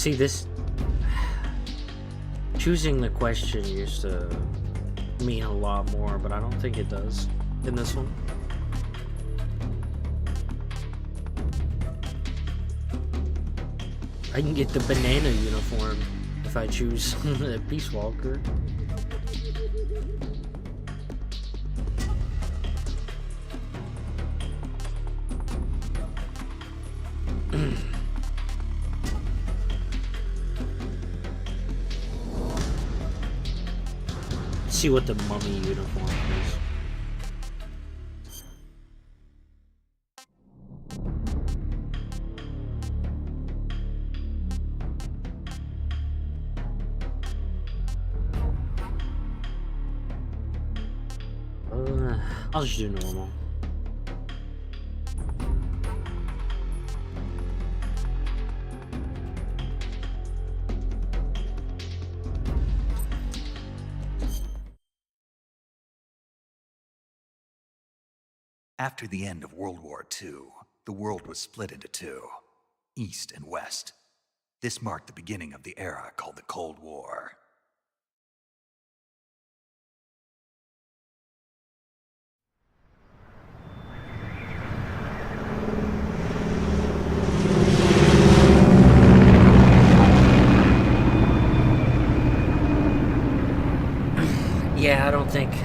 See, this choosing the question used to mean a lot more, but I don't think it does in this one. I can get the banana uniform if I choose Peace Walker. See what the mummy uniform is. I'll just do normal. After the end of World War II, the world was split into two, East and West. This marked the beginning of the era called the Cold War. Yeah, I don't think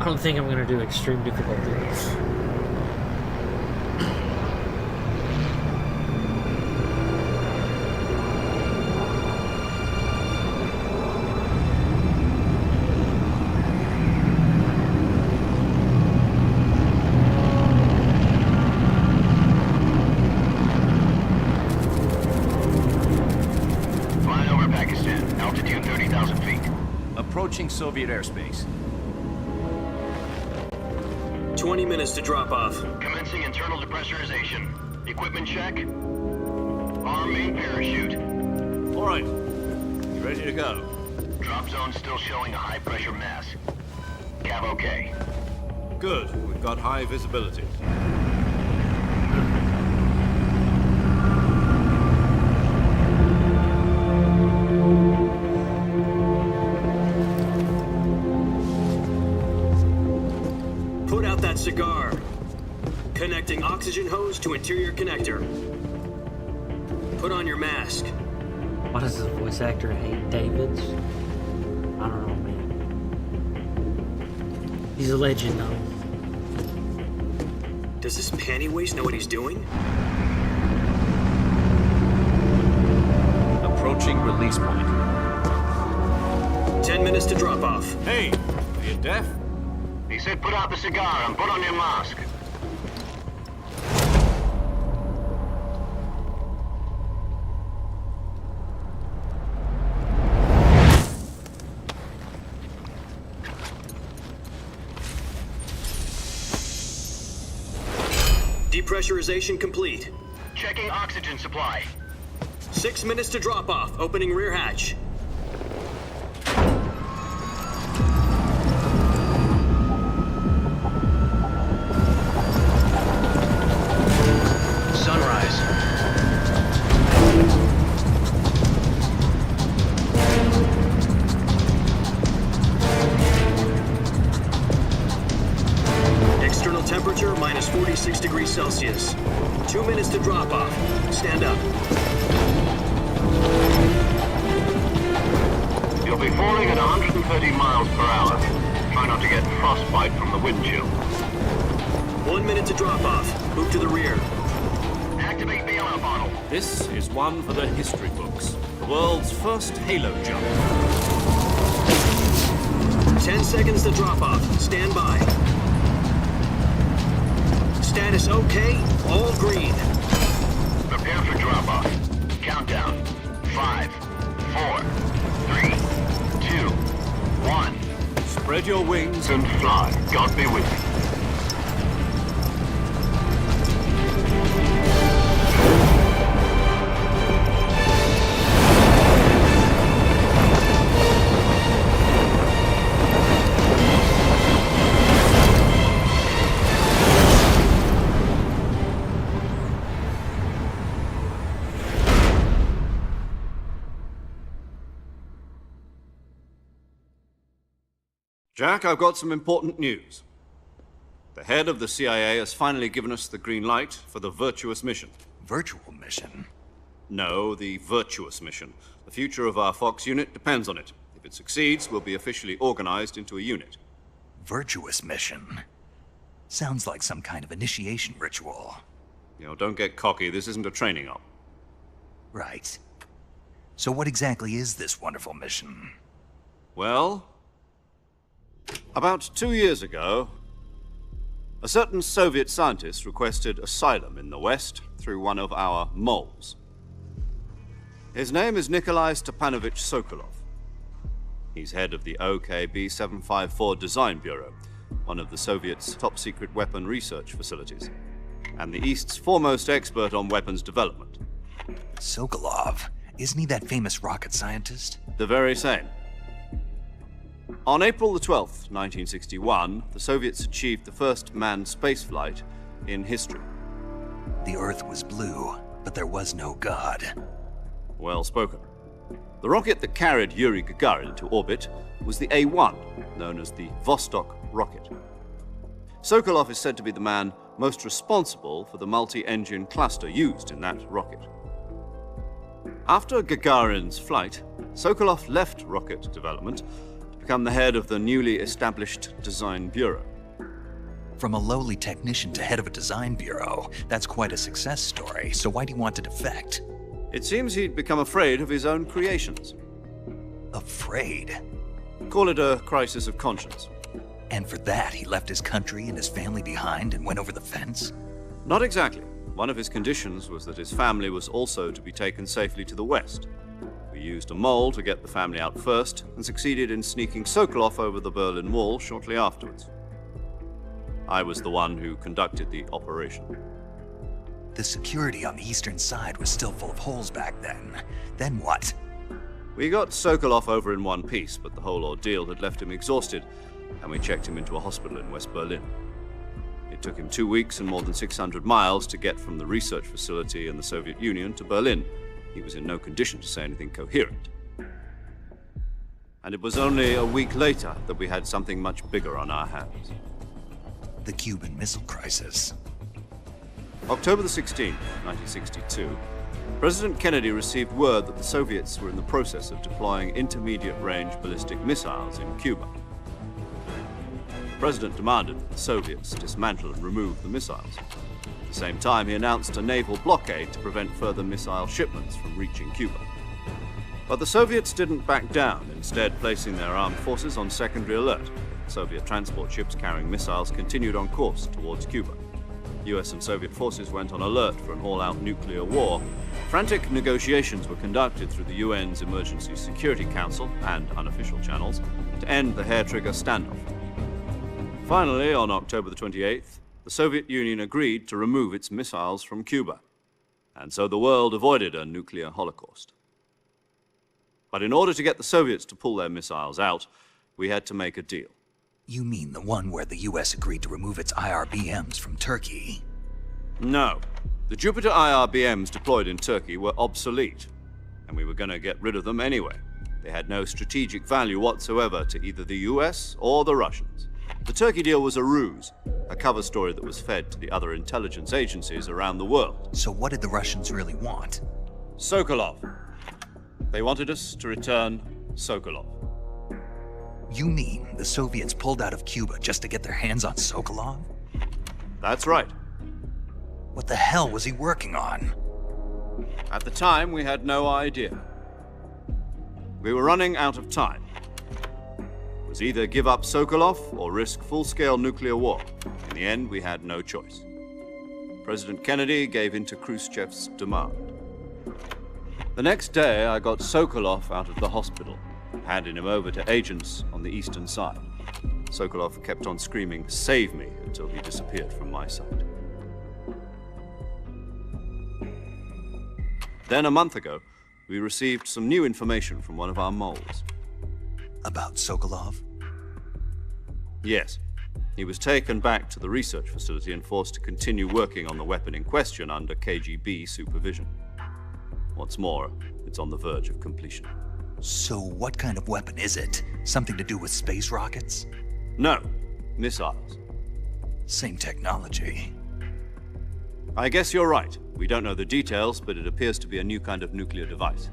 I'm gonna do extreme difficulty. Flying over Pakistan, altitude 30,000 feet. Approaching Soviet airspace. 20 minutes to drop off. Commencing internal depressurization. Equipment check. Arm main parachute. All right. You ready to go? Drop zone still showing a high pressure mass. Cav okay. Good. We've got high visibility. Put out that cigar. Connecting oxygen hose to interior connector. Put on your mask. Why does the voice actor hate Davids? I don't know, man. He's a legend, though. Does this panty waste know what he's doing? Approaching release point. 10 minutes to drop off. Hey, are you deaf? He said put out the cigar and put on your mask. Depressurization complete. Checking oxygen supply. 6 minutes to drop off. Opening rear hatch. Sunrise. External temperature minus 46 degrees Celsius. 2 minutes to drop off. Stand up. You'll be falling at 130 miles per hour. Try not to get frostbite from the wind chill. 1 minute to drop off. Move to the rear. Activate bailout bottle. This is one for the history books. The world's first halo jump. 10 seconds to drop off. Stand by. Status okay. All green. Prepare for drop off. Countdown. 5, 4, 3, 2, 1. Spread your wings And fly. God be with you. Jack, I've got some important news. The head of the CIA has finally given us the green light for the Virtuous mission. Virtual mission? No, the Virtuous mission. The future of our Fox unit depends on it. If it succeeds, we'll be officially organized into a unit. Virtuous mission? Sounds like some kind of initiation ritual. You know, don't get cocky. This isn't a training op. Right. So what exactly is this wonderful mission? Well, about 2 years ago, a certain Soviet scientist requested asylum in the West through one of our moles. His name is Nikolai Stepanovich Sokolov. He's head of the OKB-754 Design Bureau, one of the Soviets' top-secret weapon research facilities, and the East's foremost expert on weapons development. Sokolov? Isn't he that famous rocket scientist? The very same. On April the 12th, 1961, the Soviets achieved the first manned spaceflight in history. The Earth was blue, but there was no God. Well spoken. The rocket that carried Yuri Gagarin to orbit was the A-1, known as the Vostok rocket. Sokolov is said to be the man most responsible for the multi-engine cluster used in that rocket. After Gagarin's flight, Sokolov left rocket development to become the head of the newly established Design Bureau. From a lowly technician to head of a design bureau, that's quite a success story, so why do you want to defect? It seems he'd become afraid of his own creations. Afraid? Call it a crisis of conscience. And for that, he left his country and his family behind and went over the fence? Not exactly. One of his conditions was that his family was also to be taken safely to the West. We used a mole to get the family out first and succeeded in sneaking Sokolov over the Berlin Wall shortly afterwards. I was the one who conducted the operation. The security on the eastern side was still full of holes back then. Then what? We got Sokolov over in one piece, but the whole ordeal had left him exhausted, and we checked him into a hospital in West Berlin. It took him 2 weeks and more than 600 miles to get from the research facility in the Soviet Union to Berlin. He was in no condition to say anything coherent. And it was only a week later that we had something much bigger on our hands. The Cuban Missile Crisis. October the 16th, 1962, President Kennedy received word that the Soviets were in the process of deploying intermediate-range ballistic missiles in Cuba. The President demanded that the Soviets dismantle and remove the missiles. At the same time, he announced a naval blockade to prevent further missile shipments from reaching Cuba. But the Soviets didn't back down, instead placing their armed forces on secondary alert. Soviet transport ships carrying missiles continued on course towards Cuba. US and Soviet forces went on alert for an all-out nuclear war. Frantic negotiations were conducted through the UN's Emergency Security Council and unofficial channels to end the hair-trigger standoff. Finally, on October the 28th, the Soviet Union agreed to remove its missiles from Cuba, and so the world avoided a nuclear holocaust. But in order to get the Soviets to pull their missiles out, we had to make a deal. You mean the one where the US agreed to remove its IRBMs from Turkey? No. The Jupiter IRBMs deployed in Turkey were obsolete, and we were going to get rid of them anyway. They had no strategic value whatsoever to either the US or the Russians. The Turkey deal was a ruse, a cover story that was fed to the other intelligence agencies around the world. So what did the Russians really want? Sokolov. They wanted us to return Sokolov. You mean the Soviets pulled out of Cuba just to get their hands on Sokolov? That's right. What the hell was he working on? At the time, we had no idea. We were running out of time. It was either give up Sokolov or risk full-scale nuclear war. In the end, we had no choice. President Kennedy gave in to Khrushchev's demand. The next day, I got Sokolov out of the hospital, handing him over to agents on the eastern side. Sokolov kept on screaming, "Save me," until he disappeared from my sight. Then a month ago, we received some new information from one of our moles. About Sokolov? Yes. He was taken back to the research facility and forced to continue working on the weapon in question under KGB supervision. What's more, it's on the verge of completion. So what kind of weapon is it? Something to do with space rockets? No, missiles. Same technology. I guess you're right. We don't know the details, but it appears to be a new kind of nuclear device.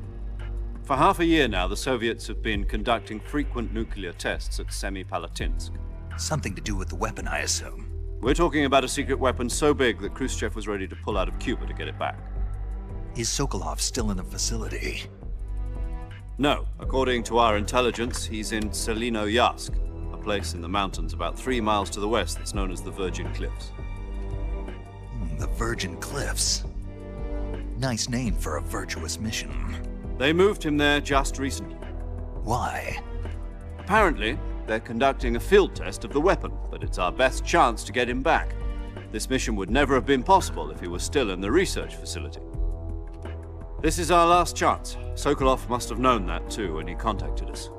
For half a year now, the Soviets have been conducting frequent nuclear tests at Semipalatinsk. Something to do with the weapon, I assume. We're talking about a secret weapon so big that Khrushchev was ready to pull out of Cuba to get it back. Is Sokolov still in the facility? No, according to our intelligence, he's in Selino-Yarsk, a place in the mountains about 3 miles to the west that's known as the Virgin Cliffs. The Virgin Cliffs. Nice name for a virtuous mission. They moved him there just recently. Why? Apparently, they're conducting a field test of the weapon, but it's our best chance to get him back. This mission would never have been possible if he was still in the research facility. This is our last chance. Sokolov must have known that too when he contacted us.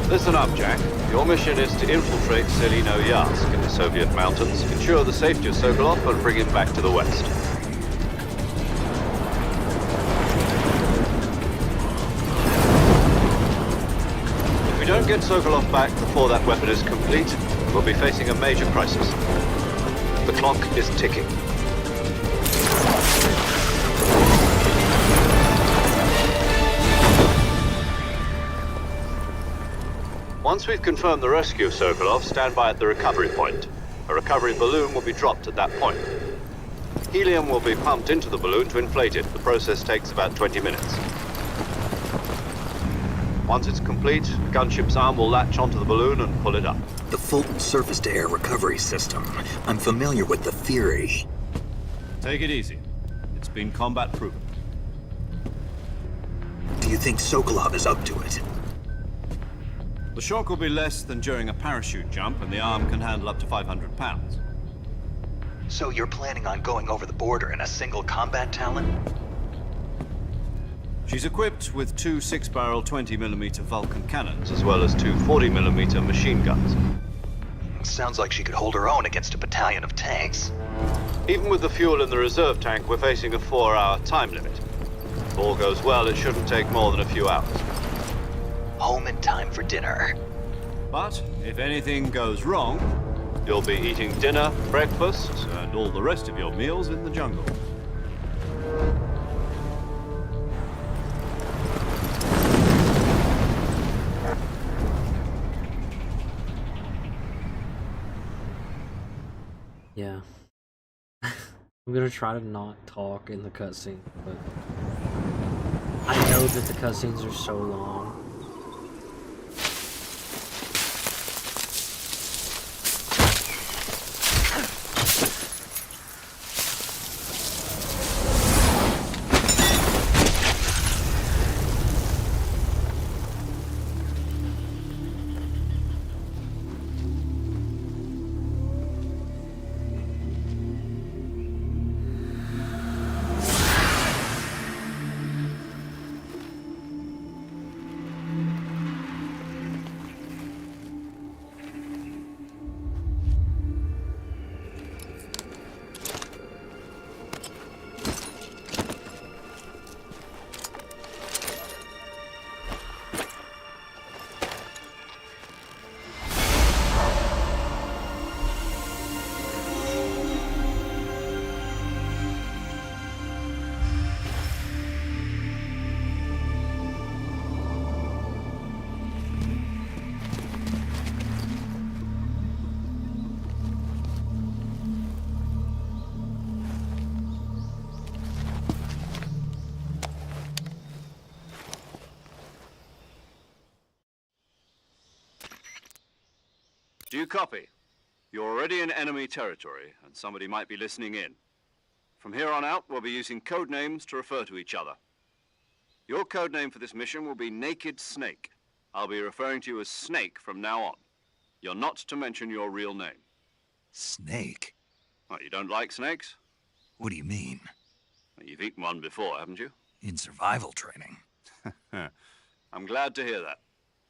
Listen up, Jack. Your mission is to infiltrate Selino-Yarsk in the Soviet mountains, ensure the safety of Sokolov, and bring him back to the West. If we don't get Sokolov back before that weapon is complete, we'll be facing a major crisis. The clock is ticking. Once we've confirmed the rescue of Sokolov, stand by at the recovery point. A recovery balloon will be dropped at that point. Helium will be pumped into the balloon to inflate it. The process takes about 20 minutes. Once it's complete, the gunship's arm will latch onto the balloon and pull it up. The Fulton surface-to-air recovery system. I'm familiar with the theory. Take it easy. It's been combat proven. Do you think Sokolov is up to it? The shock will be less than during a parachute jump, and the arm can handle up to 500 pounds. So you're planning on going over the border in a single combat Talon? She's equipped with 2 6-barrel 20mm Vulcan cannons, as well as 2 40mm machine guns. Sounds like she could hold her own against a battalion of tanks. Even with the fuel in the reserve tank, we're facing a 4-hour time limit. If all goes well, it shouldn't take more than a few hours. Home in time for dinner. But if anything goes wrong, you'll be eating dinner, breakfast, and all the rest of your meals in the jungle. Yeah. I'm gonna try to not talk in the cutscene, but I know that the cutscenes are so long. Do you copy? You're already in enemy territory, and somebody might be listening in. From here on out, we'll be using code names to refer to each other. Your code name for this mission will be Naked Snake. I'll be referring to you as Snake from now on. You're not to mention your real name. Snake? What, you don't like snakes? What do you mean? Well, you've eaten one before, haven't you? In survival training? I'm glad to hear that.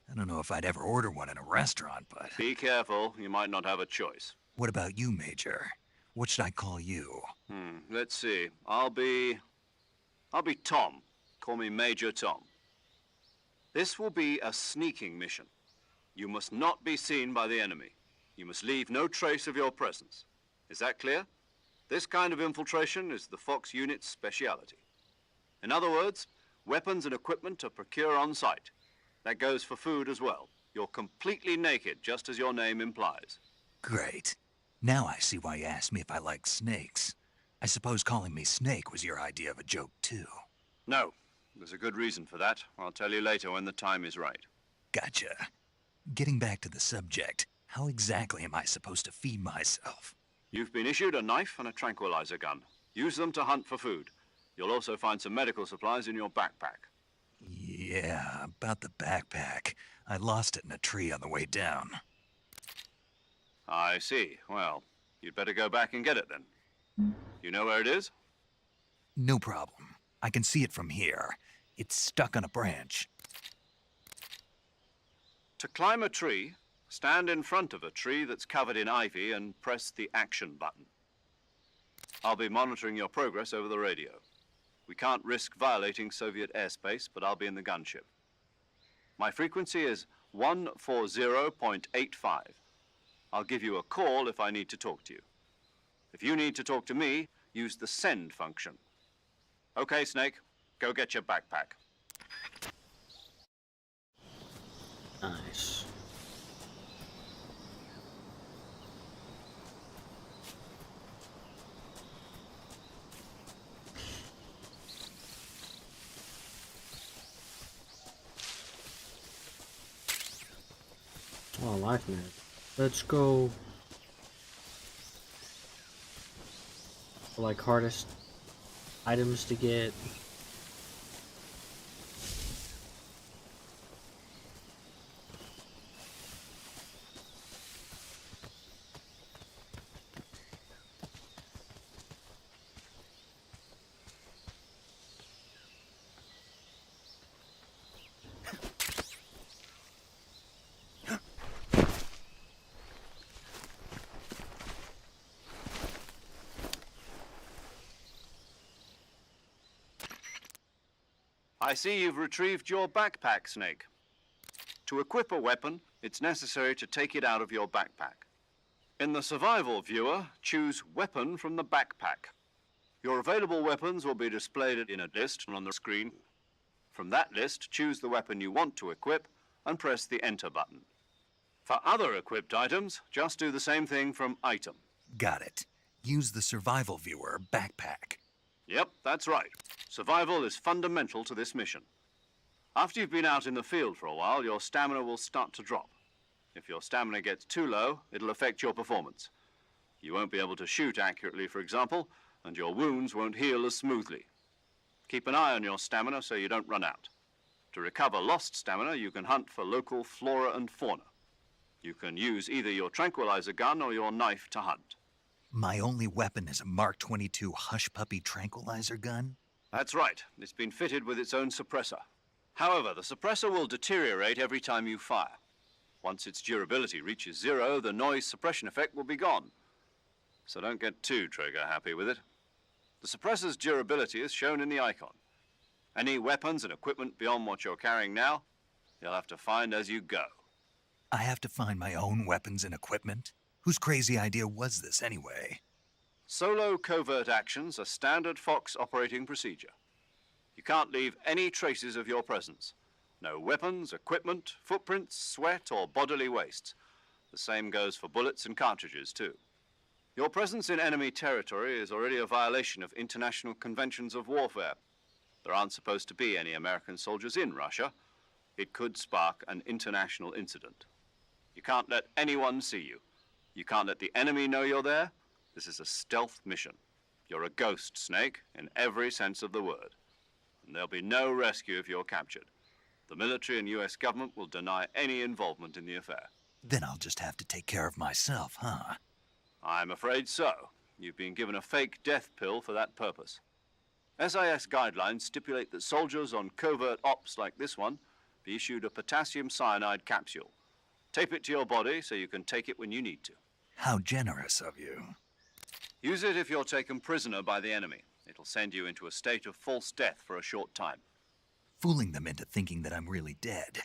I don't know if I'd ever order one in a restaurant, but... Be careful, you might not have a choice. What about you, Major? What should I call you? Let's see. I'll be Tom. Call me Major Tom. This will be a sneaking mission. You must not be seen by the enemy. You must leave no trace of your presence. Is that clear? This kind of infiltration is the Fox unit's speciality. In other words, weapons and equipment are procured on site. That goes for food as well. You're completely naked, just as your name implies. Great. Now I see why you asked me if I like snakes. I suppose calling me Snake was your idea of a joke, too. No, there's a good reason for that. I'll tell you later when the time is right. Gotcha. Getting back to the subject, how exactly am I supposed to feed myself? You've been issued a knife and a tranquilizer gun. Use them to hunt for food. You'll also find some medical supplies in your backpack. Yeah, about the backpack. I lost it in a tree on the way down. I see. Well, you'd better go back and get it then. You know where it is? No problem. I can see it from here. It's stuck on a branch. To climb a tree, stand in front of a tree that's covered in ivy and press the action button. I'll be monitoring your progress over the radio. We can't risk violating Soviet airspace, but I'll be in the gunship. My frequency is 140.85. I'll give you a call if I need to talk to you. If you need to talk to me, use the send function. Okay, Snake, go get your backpack. Nice. Oh, life net. Let's go. Like hardest items to get. I see you've retrieved your backpack, Snake. To equip a weapon, it's necessary to take it out of your backpack. In the survival viewer, choose Weapon from the backpack. Your available weapons will be displayed in a list on the screen. From that list, choose the weapon you want to equip and press the Enter button. For other equipped items, just do the same thing from Item. Got it. Use the survival viewer backpack. Yep, that's right. Survival is fundamental to this mission. After you've been out in the field for a while, your stamina will start to drop. If your stamina gets too low, it'll affect your performance. You won't be able to shoot accurately, for example, and your wounds won't heal as smoothly. Keep an eye on your stamina so you don't run out. To recover lost stamina, you can hunt for local flora and fauna. You can use either your tranquilizer gun or your knife to hunt. My only weapon is a Mark 22 Hush Puppy tranquilizer gun? That's right. It's been fitted with its own suppressor. However, the suppressor will deteriorate every time you fire. Once its durability reaches 0, the noise suppression effect will be gone. So don't get too trigger happy with it. The suppressor's durability is shown in the icon. Any weapons and equipment beyond what you're carrying now, you'll have to find as you go. I have to find my own weapons and equipment? Whose crazy idea was this, anyway? Solo covert actions are standard Fox operating procedure. You can't leave any traces of your presence. No weapons, equipment, footprints, sweat, or bodily waste. The same goes for bullets and cartridges, too. Your presence in enemy territory is already a violation of international conventions of warfare. There aren't supposed to be any American soldiers in Russia. It could spark an international incident. You can't let anyone see you. You can't let the enemy know you're there. This is a stealth mission. You're a ghost, Snake, in every sense of the word. And there'll be no rescue if you're captured. The military and US government will deny any involvement in the affair. Then I'll just have to take care of myself, huh? I'm afraid so. You've been given a fake death pill for that purpose. SIS guidelines stipulate that soldiers on covert ops like this one be issued a potassium cyanide capsule. Tape it to your body so you can take it when you need to. How generous of you. Use it if you're taken prisoner by the enemy. It'll send you into a state of false death for a short time. Fooling them into thinking that I'm really dead.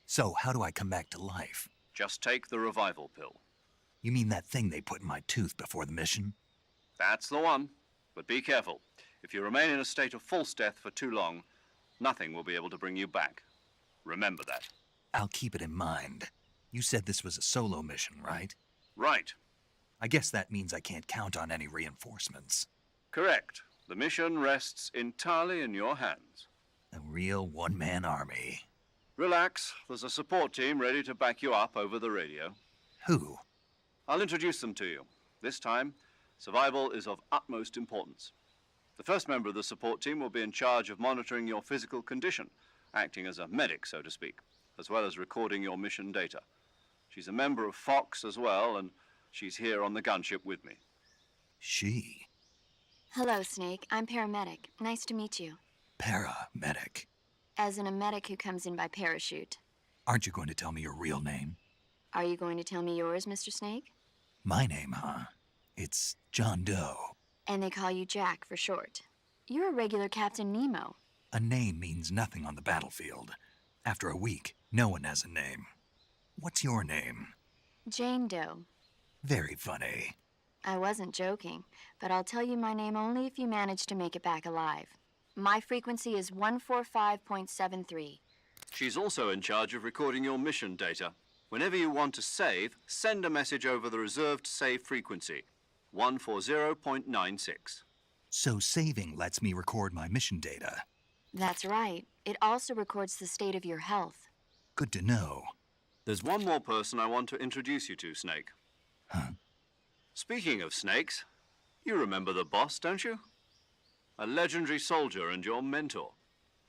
So, how do I come back to life? Just take the revival pill. You mean that thing they put in my tooth before the mission? That's the one. But be careful. If you remain in a state of false death for too long, nothing will be able to bring you back. Remember that. I'll keep it in mind. You said this was a solo mission, right? Right. I guess that means I can't count on any reinforcements. Correct. The mission rests entirely in your hands. A real one-man army. Relax. There's a support team ready to back you up over the radio. Who? I'll introduce them to you. This time, survival is of utmost importance. The first member of the support team will be in charge of monitoring your physical condition, acting as a medic, so to speak, as well as recording your mission data. She's a member of Fox as well, and she's here on the gunship with me. She? Hello, Snake. I'm paramedic. Nice to meet you. Paramedic. As in a medic who comes in by parachute. Aren't you going to tell me your real name? Are you going to tell me yours, Mr. Snake? My name, huh? It's John Doe. And they call you Jack for short. You're a regular Captain Nemo. A name means nothing on the battlefield. After a week, no one has a name. What's your name? Jane Doe. Very funny. I wasn't joking, but I'll tell you my name only if you manage to make it back alive. My frequency is 145.73. She's also in charge of recording your mission data. Whenever you want to save, send a message over the reserved save frequency, 140.96. So saving lets me record my mission data. That's right. It also records the state of your health. Good to know. There's one more person I want to introduce you to, Snake. Huh? Speaking of snakes, you remember the boss, don't you? A legendary soldier and your mentor.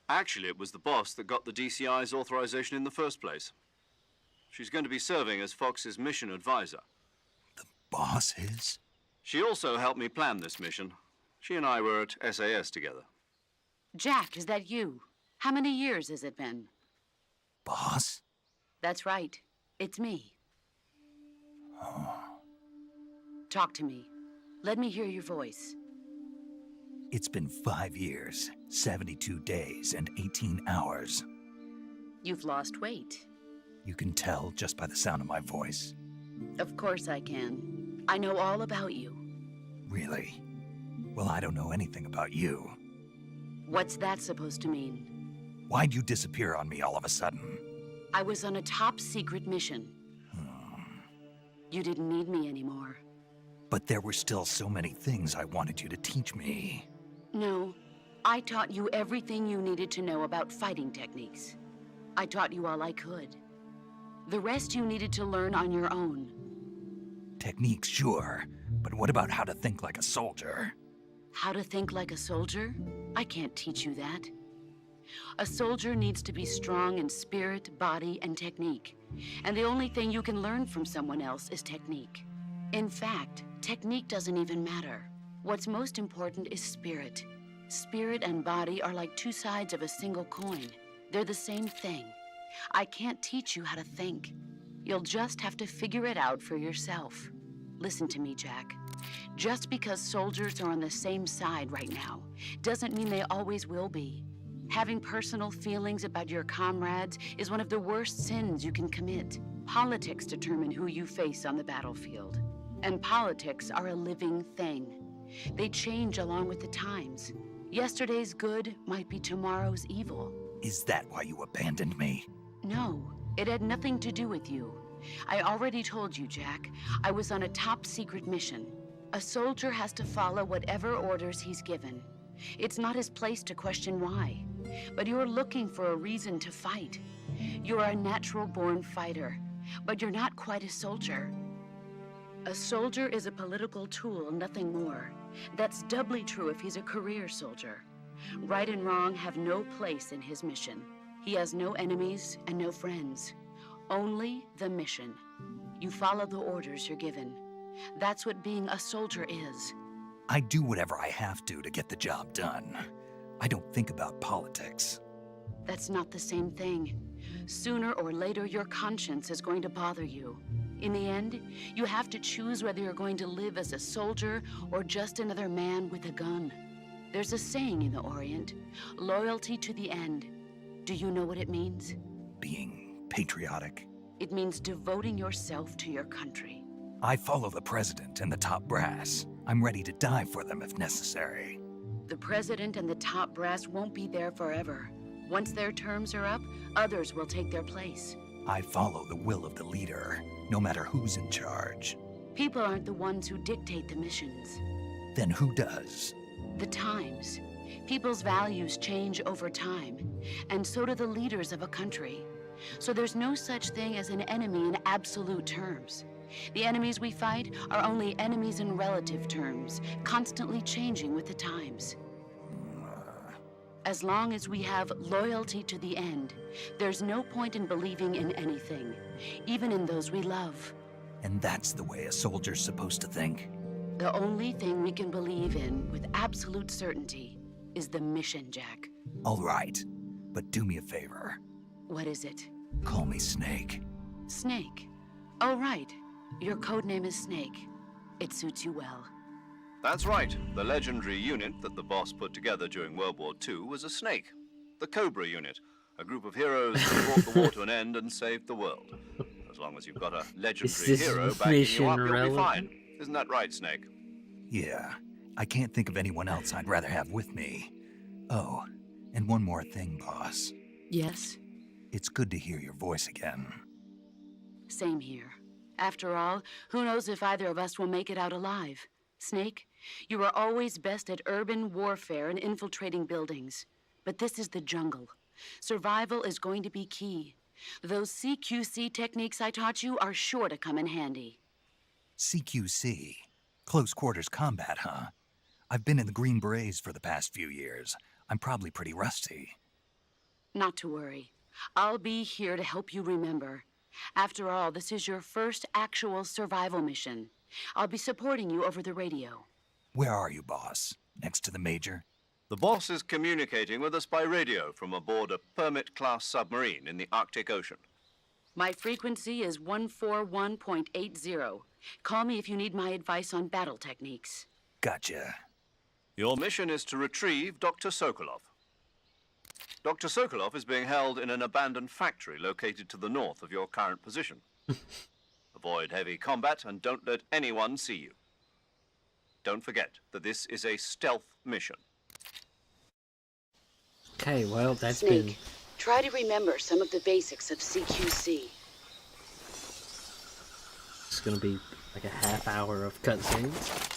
Actually, it was the boss that got the DCI's authorization in the first place. She's going to be serving as Fox's mission advisor. The boss is? She also helped me plan this mission. She and I were at SAS together. Jack, is that you? How many years has it been? Boss? That's right. It's me. Oh. Talk to me. Let me hear your voice. It's been 5 years, 72 days, and 18 hours. You've lost weight. You can tell just by the sound of my voice. Of course I can. I know all about you. Really? Well, I don't know anything about you. What's that supposed to mean? Why'd you disappear on me all of a sudden? I was on a top-secret mission. You didn't need me anymore. But there were still so many things I wanted you to teach me. No, I taught you everything you needed to know about fighting techniques. I taught you all I could. The rest you needed to learn on your own. Techniques, sure. But what about how to think like a soldier? How to think like a soldier? I can't teach you that. A soldier needs to be strong in spirit, body, and technique. And the only thing you can learn from someone else is technique. In fact, technique doesn't even matter. What's most important is spirit. Spirit and body are like two sides of a single coin. They're the same thing. I can't teach you how to think. You'll just have to figure it out for yourself. Listen to me, Jack. Just because soldiers are on the same side right now doesn't mean they always will be. Having personal feelings about your comrades is one of the worst sins you can commit. Politics determine who you face on the battlefield. And politics are a living thing. They change along with the times. Yesterday's good might be tomorrow's evil. Is that why you abandoned me? No, it had nothing to do with you. I already told you, Jack. I was on a top-secret mission. A soldier has to follow whatever orders he's given. It's not his place to question why. But you're looking for a reason to fight. You're a natural-born fighter, but you're not quite a soldier. A soldier is a political tool, nothing more. That's doubly true if he's a career soldier. Right and wrong have no place in his mission. He has no enemies and no friends. Only the mission. You follow the orders you're given. That's what being a soldier is. I do whatever I have to get the job done. I don't think about politics. That's not the same thing. Sooner or later, your conscience is going to bother you. In the end, you have to choose whether you're going to live as a soldier or just another man with a gun. There's a saying in the Orient, loyalty to the end. Do you know what it means? Being patriotic. It means devoting yourself to your country. I follow the president and the top brass. I'm ready to die for them if necessary. The president and the top brass won't be there forever. Once their terms are up, others will take their place. I follow the will of the leader, no matter who's in charge. People aren't the ones who dictate the missions. Then who does? The times. People's values change over time, and so do the leaders of a country. So there's no such thing as an enemy in absolute terms. The enemies we fight are only enemies in relative terms, constantly changing with the times. As long as we have loyalty to the end, there's no point in believing in anything, even in those we love. And that's the way a soldier's supposed to think? The only thing we can believe in with absolute certainty is the mission, Jack. All right, but do me a favor. What is it? Call me Snake. Snake. Oh, right. Your codename is Snake. It suits you well. That's right. The legendary unit that the boss put together during World War II was a snake. The Cobra unit, a group of heroes that brought the war to an end and saved the world. As long as you've got a legendary hero backing you up, you'll be fine. Isn't that right, Snake? Yeah, I can't think of anyone else I'd rather have with me. Oh, and one more thing, boss. Yes? It's good to hear your voice again. Same here. After all, who knows if either of us will make it out alive? Snake, you are always best at urban warfare and infiltrating buildings. But this is the jungle. Survival is going to be key. Those CQC techniques I taught you are sure to come in handy. CQC? Close quarters combat, huh? I've been in the Green Berets for the past few years. I'm probably pretty rusty. Not to worry. I'll be here to help you remember. After all, this is your first actual survival mission. I'll be supporting you over the radio. Where are you, boss? Next to the Major? The boss is communicating with us by radio from aboard a Permit-class submarine in the Arctic Ocean. My frequency is 141.80. Call me if you need my advice on battle techniques. Gotcha. Your mission is to retrieve Dr. Sokolov. Dr. Sokolov is being held in an abandoned factory located to the north of your current position. Avoid heavy combat and don't let anyone see you. Don't forget that this is a stealth mission. Okay, well, that's Snake, been... try to remember some of the basics of CQC. It's gonna be like a half hour of cutscenes.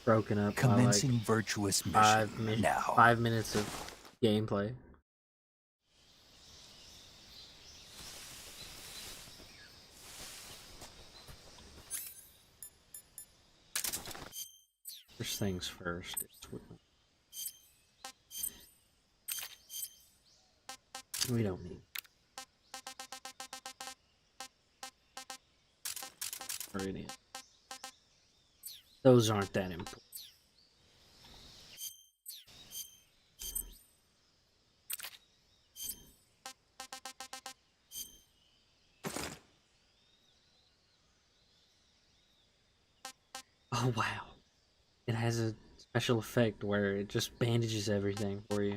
Broken up by Commencing like virtuous mission now. 5 minutes of gameplay. First things first. We don't need. Brilliant. Those aren't that important. Oh wow. It has a special effect where it just bandages everything for you.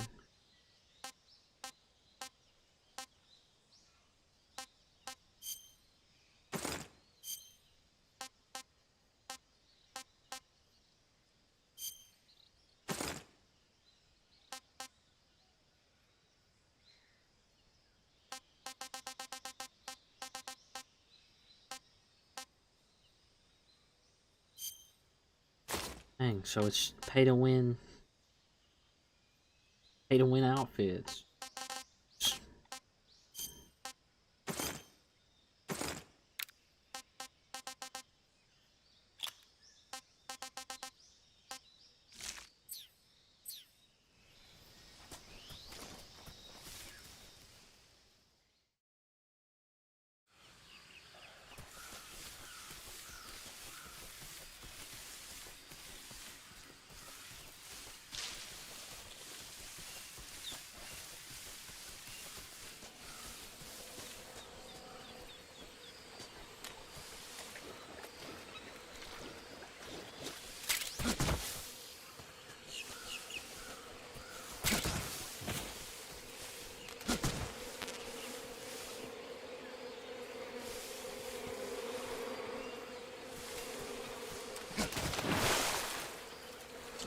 Dang, so it's pay to win outfits.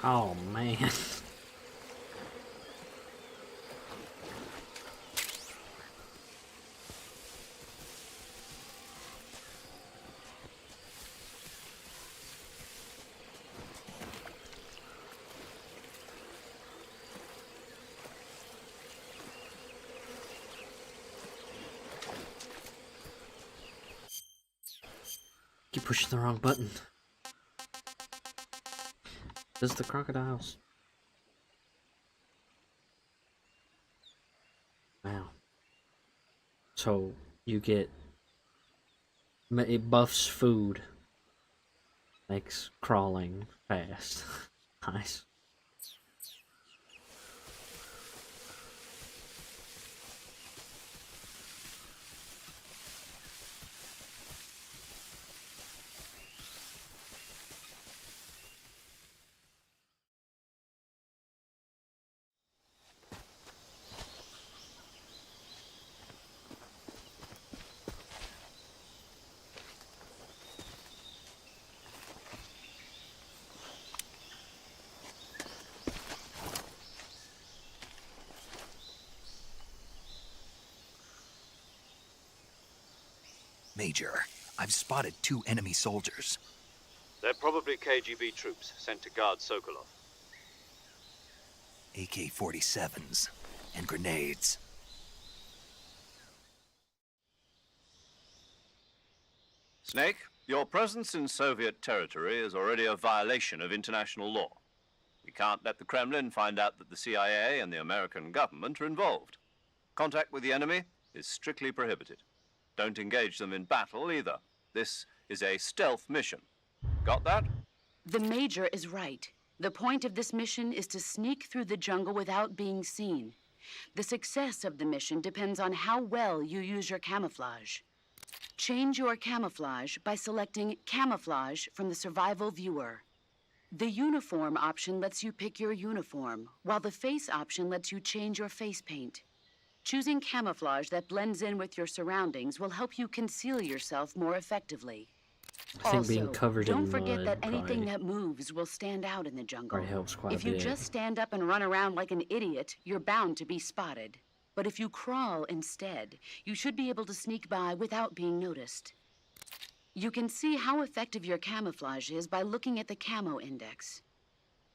Oh man. Keep pushing the wrong button. This is the crocodiles. Wow. So you get it buffs food, makes crawling fast. Nice. Major, I've spotted 2 enemy soldiers. They're probably KGB troops sent to guard Sokolov. AK-47s and grenades. Snake, your presence in Soviet territory is already a violation of international law. We can't let the Kremlin find out that the CIA and the American government are involved. Contact with the enemy is strictly prohibited. Don't engage them in battle either. This is a stealth mission. Got that? The Major is right. The point of this mission is to sneak through the jungle without being seen. The success of the mission depends on how well you use your camouflage. Change your camouflage by selecting Camouflage from the Survival Viewer. The Uniform option lets you pick your uniform, while the Face option lets you change your face paint. Choosing camouflage that blends in with your surroundings will help you conceal yourself more effectively. I think being covered in don't forget mud that anything probably, that moves will stand out in the jungle. probably helps quite If a you bit. just stand up and run around like an idiot, you're bound to be spotted. But if you crawl instead, you should be able to sneak by without being noticed. You can see how effective your camouflage is by looking at the Camo Index.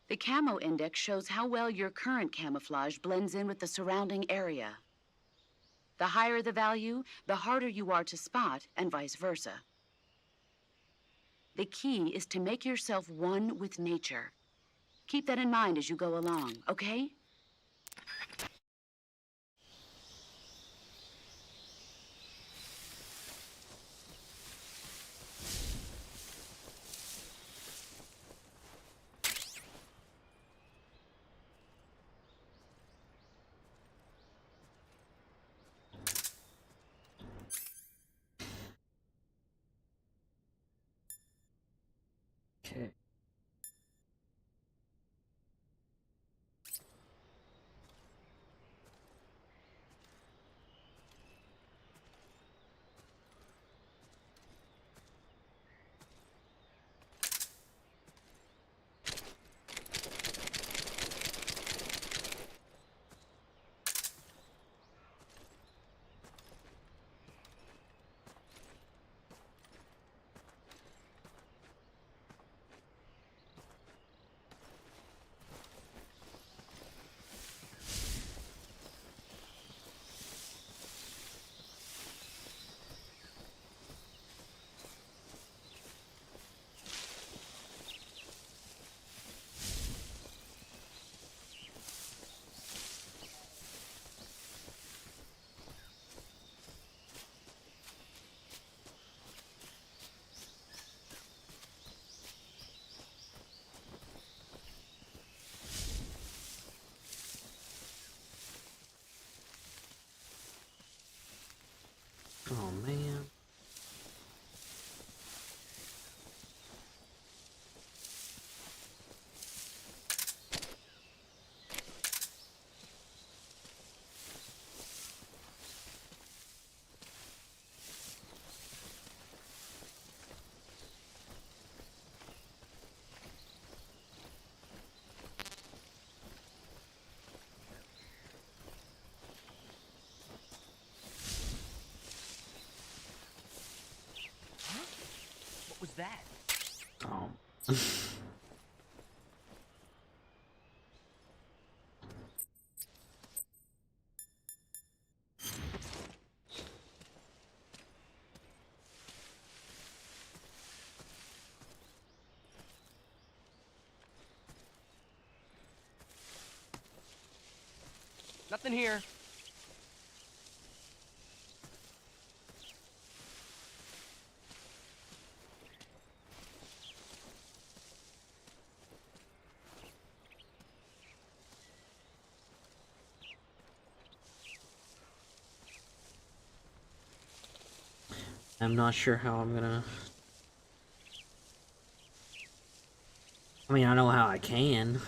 The Camo Index shows how well your current camouflage blends in with the surrounding area. The higher the value, the harder you are to spot, and vice versa. The key is to make yourself one with nature. Keep that in mind as you go along, okay? Okay. Nothing here. I'm not sure how I'm gonna... I mean, I know how I can.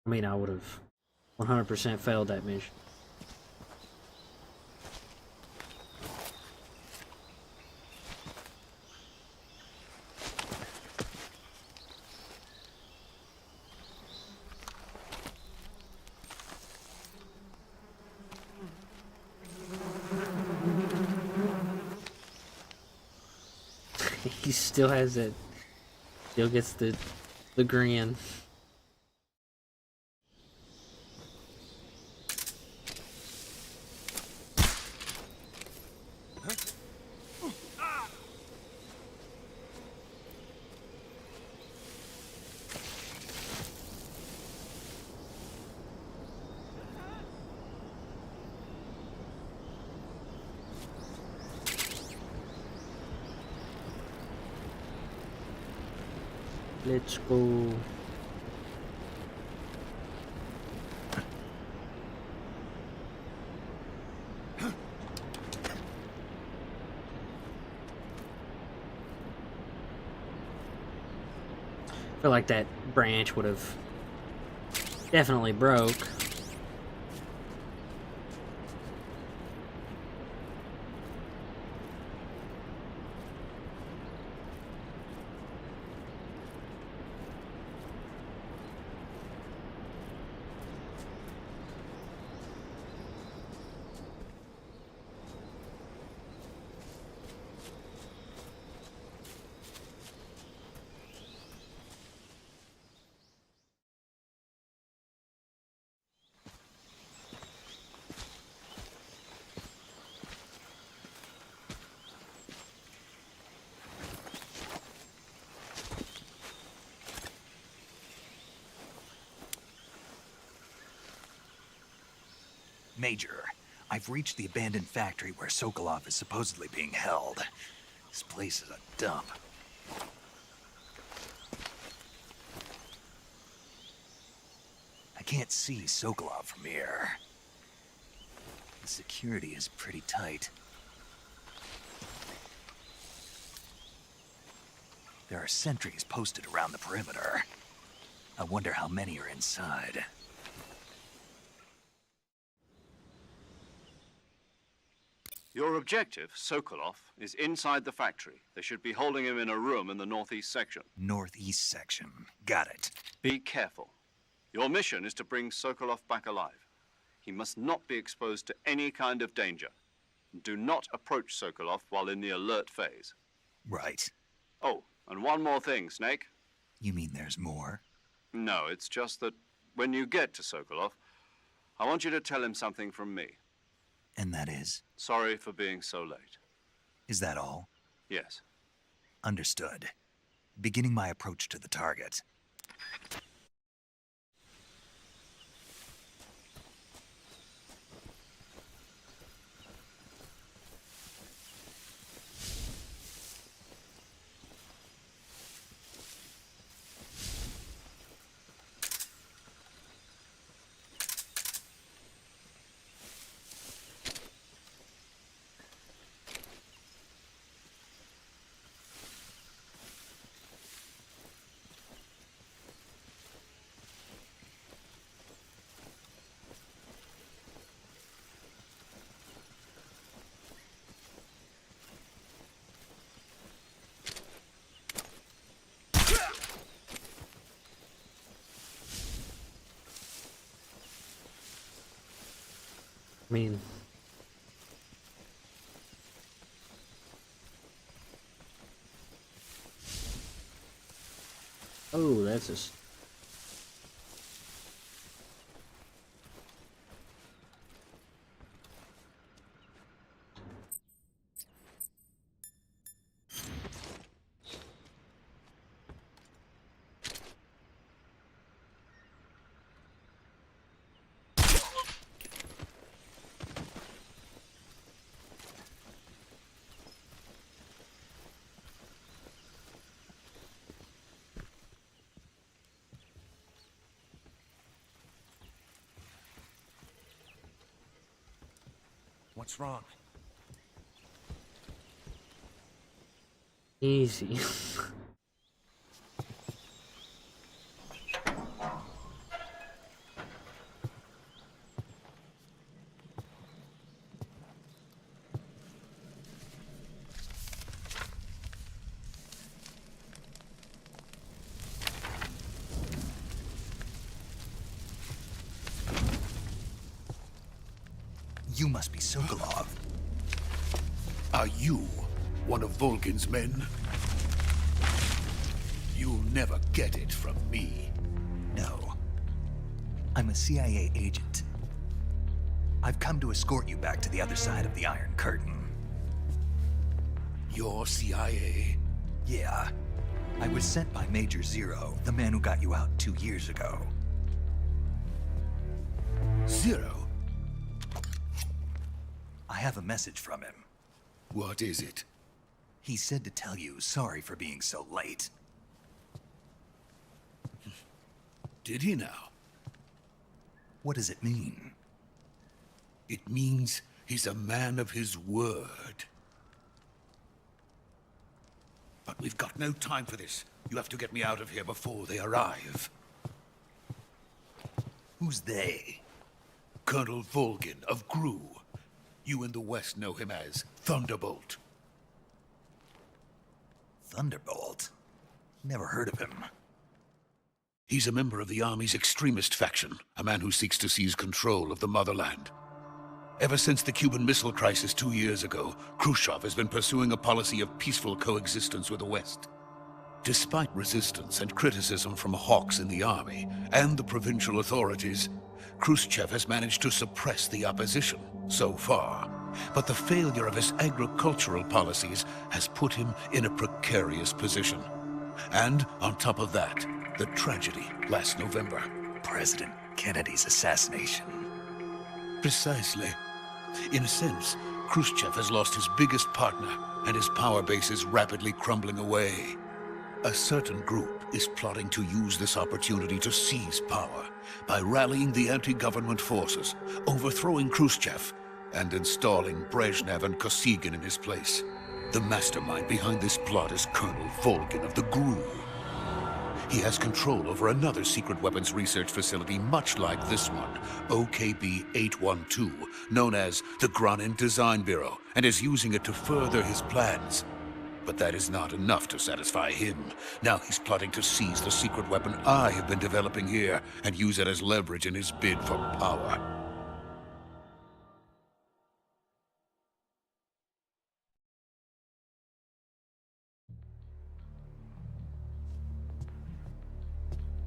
I mean, I would have 100% failed that mission. He still has it. Still gets the grin. Let's go. I feel like that branch would have definitely broke. Major, I've reached the abandoned factory where Sokolov is supposedly being held. This place is a dump. I can't see Sokolov from here. The security is pretty tight. There are sentries posted around the perimeter. I wonder how many are inside. Your objective, Sokolov, is inside the factory. They should be holding him in a room in the northeast section. Northeast section. Got it. Be careful. Your mission is to bring Sokolov back alive. He must not be exposed to any kind of danger. Do not approach Sokolov while in the alert phase. Right. Oh, and one more thing, Snake. You mean there's more? No, it's just that when you get to Sokolov, I want you to tell him something from me. And that is? Sorry for being so late. Is that all? Yes. Understood. Beginning my approach to the target. I mean, oh, that's just. What's wrong? Easy. You must be Sokolov. Are you one of Volgin's men? You'll never get it from me. No. I'm a CIA agent. I've come to escort you back to the other side of the Iron Curtain. You're CIA? Yeah. I was sent by Major Zero, the man who got you out 2 years ago. Zero? I have a message from him. What is it? He said to tell you sorry for being so late. Did he now? What does it mean? It means he's a man of his word. But we've got no time for this. You have to get me out of here before they arrive. Who's they? Colonel Volgin of GRU. You in the West know him as Thunderbolt. Thunderbolt? Never heard of him. He's a member of the Army's extremist faction, a man who seeks to seize control of the motherland. Ever since the Cuban Missile Crisis 2 years ago, Khrushchev has been pursuing a policy of peaceful coexistence with the West. Despite resistance and criticism from hawks in the army and the provincial authorities, Khrushchev has managed to suppress the opposition, so far. But the failure of his agricultural policies has put him in a precarious position. And on top of that, the tragedy last November. President Kennedy's assassination. Precisely. In a sense, Khrushchev has lost his biggest partner, and his power base is rapidly crumbling away. A certain group is plotting to use this opportunity to seize power by rallying the anti-government forces, overthrowing Khrushchev, and installing Brezhnev and Kosygin in his place. The mastermind behind this plot is Colonel Volgin of the GRU. He has control over another secret weapons research facility much like this one, OKB-812, known as the Granin Design Bureau, and is using it to further his plans. But that is not enough to satisfy him. Now he's plotting to seize the secret weapon I have been developing here and use it as leverage in his bid for power.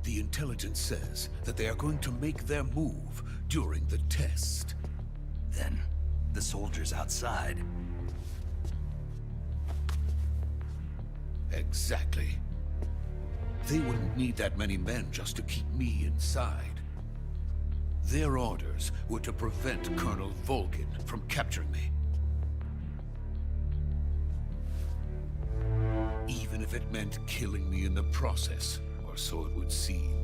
The intelligence says that they are going to make their move during the test. Then, the soldiers outside. Exactly. They wouldn't need that many men just to keep me inside. Their orders were to prevent Colonel Volgin from capturing me. Even if it meant killing me in the process, or so it would seem.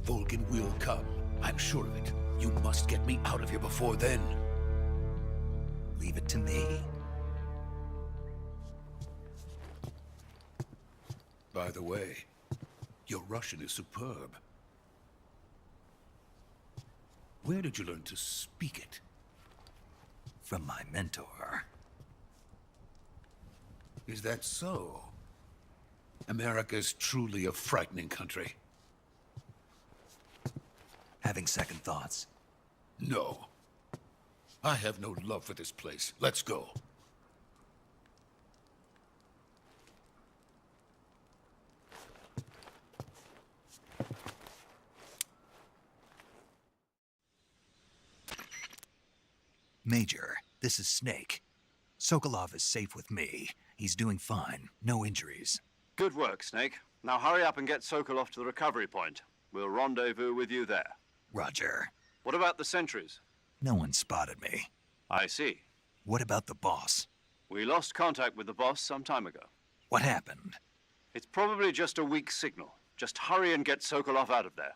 Volgin will come. I'm sure of it. You must get me out of here before then. Leave it to me. By the way, your Russian is superb. Where did you learn to speak it? From my mentor. Is that so? America's truly a frightening country. Having second thoughts? No. I have no love for this place. Let's go. Major, this is Snake. Sokolov is safe with me. He's doing fine. No injuries. Good work, Snake. Now hurry up and get Sokolov to the recovery point. We'll rendezvous with you there. Roger. What about the sentries? No one spotted me. I see. What about the boss? We lost contact with the boss some time ago. What happened? It's probably just a weak signal. Just hurry and get Sokolov out of there.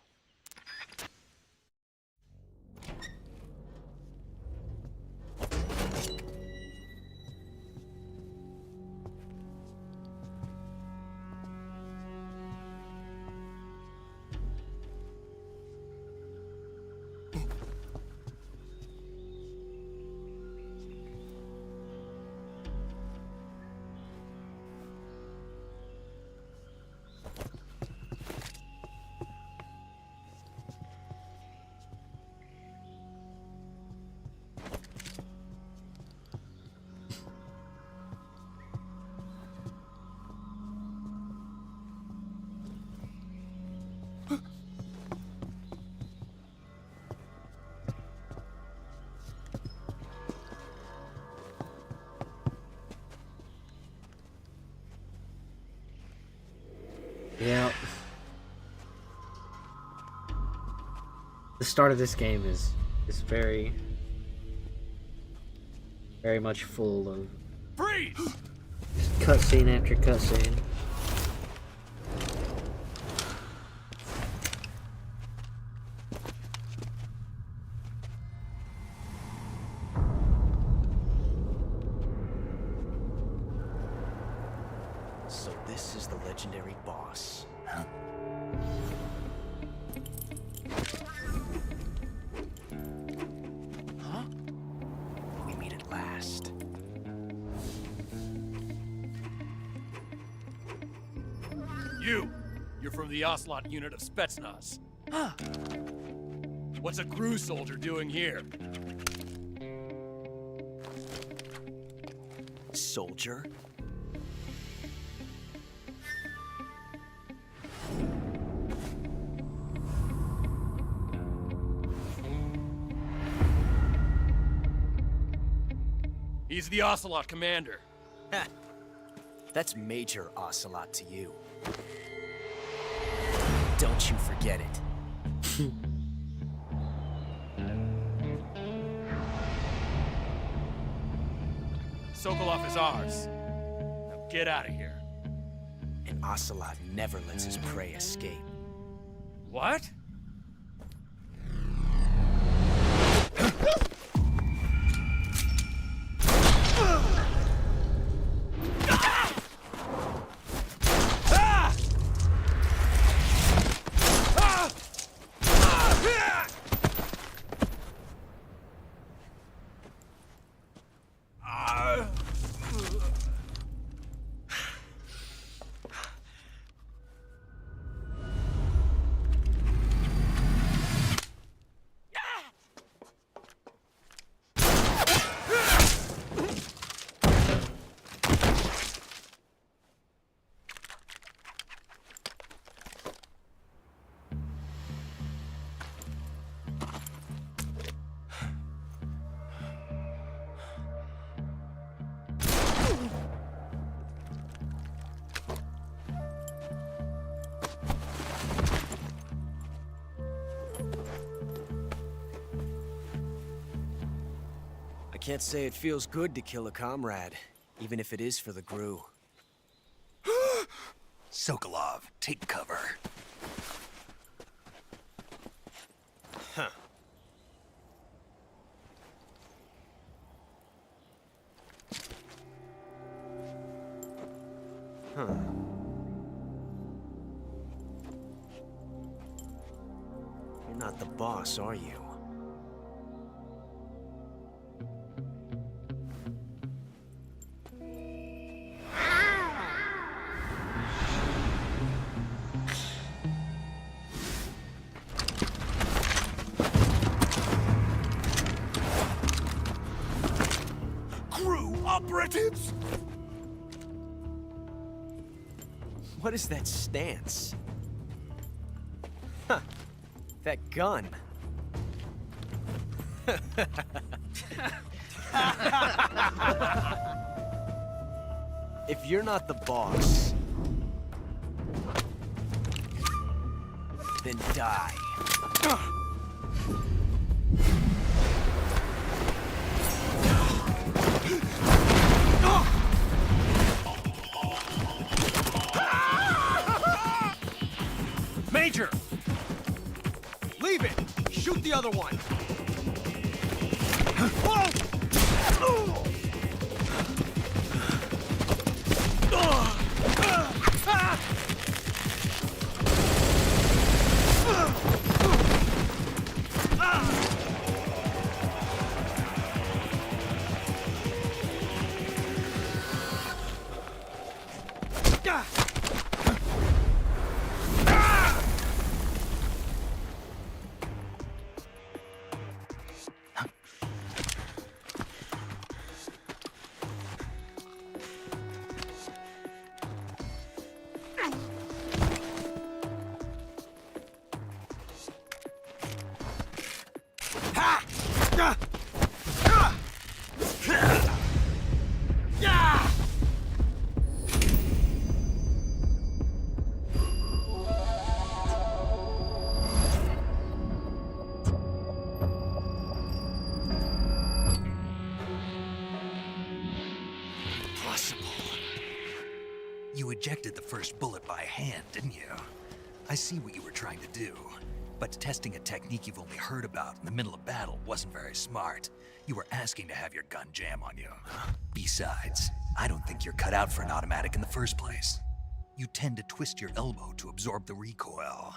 Yeah. The start of this game is very much full of cutscene after cutscene. So this is the legendary boss. Huh? Huh? We meet at last. You're from the Ocelot unit of Spetsnaz. Huh. What's a GRU soldier doing here? Soldier? He's the Ocelot commander. Ha! That's Major Ocelot to you. Don't you forget it. Sokolov is ours. Now get out of here. And Ocelot never lets his prey escape. What? I can't say it feels good to kill a comrade, even if it is for the GRU. Sokolov, take cover. Huh. Huh. You're not the boss, are you? operatives! What is that stance? Huh. That gun. If you're not the boss, then die. Major! Leave it! Shoot the other one! You ejected the first bullet by hand, didn't you? I see what you were trying to do. But testing a technique you've only heard about in the middle of battle wasn't very smart. You were asking to have your gun jam on you. Besides, I don't think you're cut out for an automatic in the first place. You tend to twist your elbow to absorb the recoil.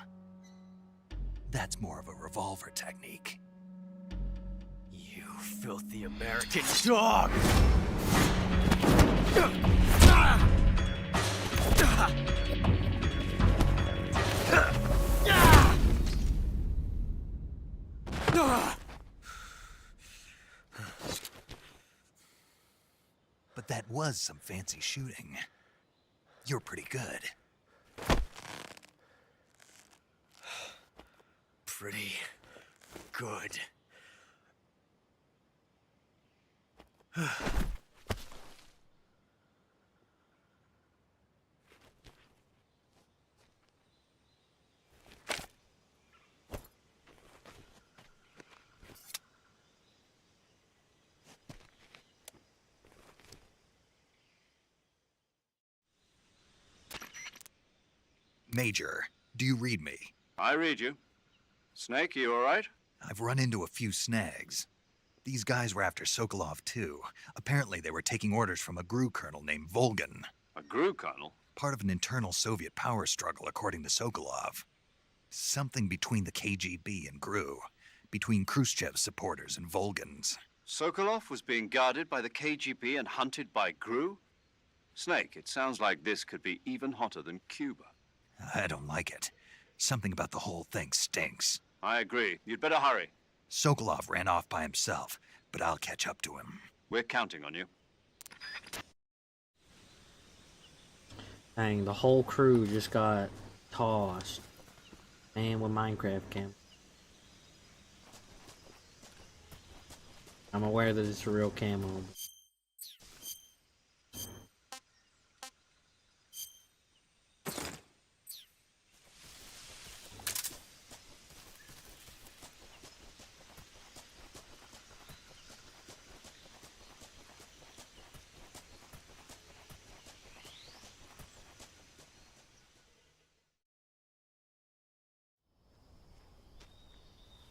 That's more of a revolver technique. You filthy American dog! But that was some fancy shooting. You're pretty good. Pretty good. Major, do you read me? I read you. Snake, you all right? I've run into a few snags. These guys were after Sokolov too. Apparently they were taking orders from a GRU colonel named Volgin. A GRU colonel? Part of an internal Soviet power struggle, according to Sokolov. Something between the KGB and GRU. Between Khrushchev's supporters and Volgin's. Sokolov was being guarded by the KGB and hunted by GRU? Snake, it sounds like this could be even hotter than Cuba. I don't like it. Something about the whole thing stinks. I agree. You'd better hurry. Sokolov ran off by himself, but I'll catch up to him. We're counting on you. Dang, the whole crew just got tossed. Man with Minecraft cam. I'm aware that it's a real camo.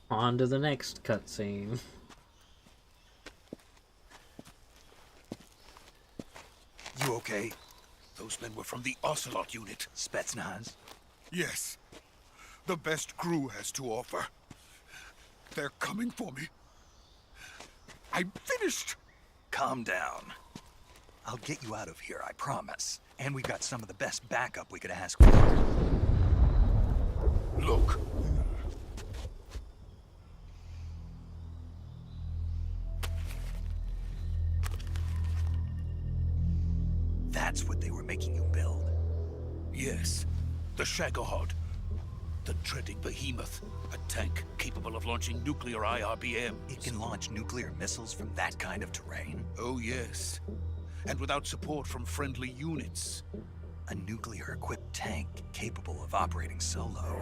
On to the next cutscene. You okay? Those men were from the Ocelot unit. Spetsnaz? Yes. The best GRU has to offer. They're coming for me. I'm finished. Calm down. I'll get you out of here, I promise. And we've got some of the best backup we could ask for. Look. That's what they were making you build? Yes, the Shagohod. The dreaded behemoth. A tank capable of launching nuclear IRBMs. It can launch nuclear missiles from that kind of terrain? Oh, yes. And without support from friendly units. A nuclear-equipped tank capable of operating solo.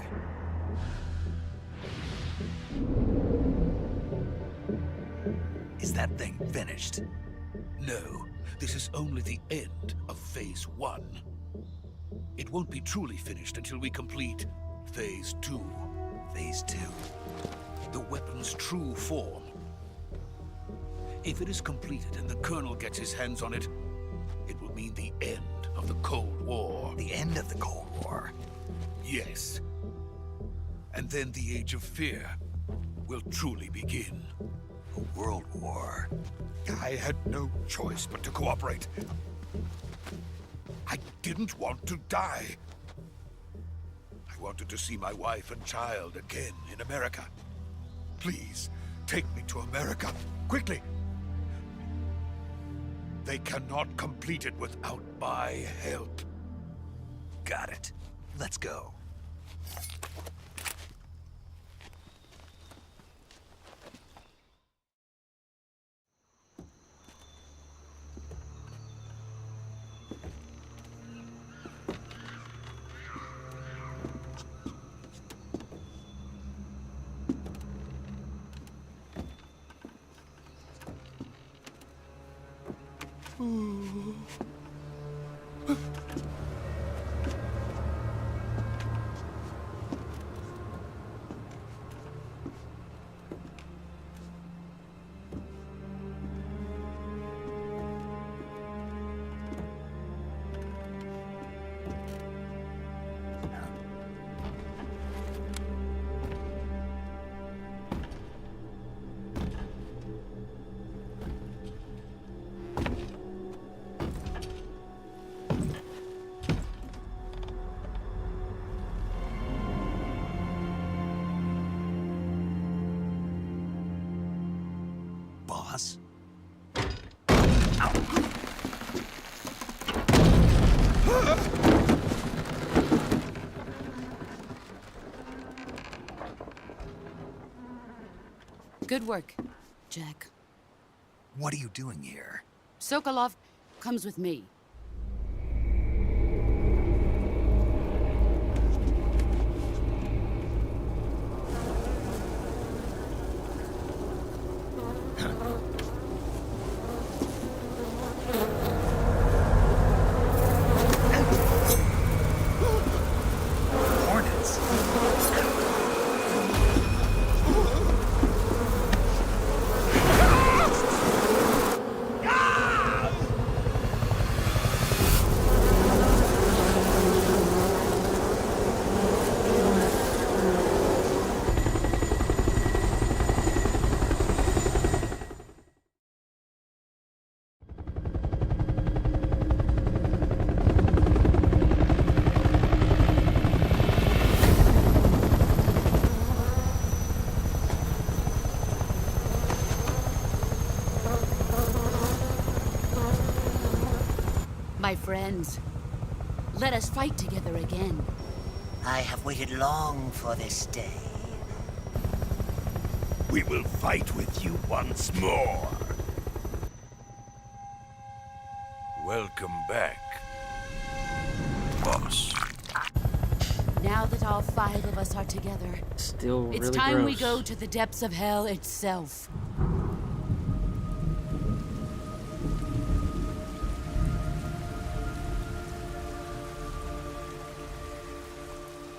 Is that thing finished? No, this is only the end of Phase 1. It won't be truly finished until we complete Phase 2. Phase 2? The weapon's true form. If it is completed and the Colonel gets his hands on it, it will mean the end of the Cold War. The end of the Cold War? Yes. And then the Age of Fear will truly begin. A world war? I had no choice but to cooperate. I didn't want to die. I wanted to see my wife and child again in America. Please, take me to America, quickly. They cannot complete it without my help. Got it. Let's go. Boss? Good work, Jack. What are you doing here? Sokolov comes with me. Hornets? My friends, let us fight together again. I have waited long for this day. We will fight with you once more. Welcome back, boss. Now that all 5 of us are together, Still really it's time we gross. go to the depths of hell itself.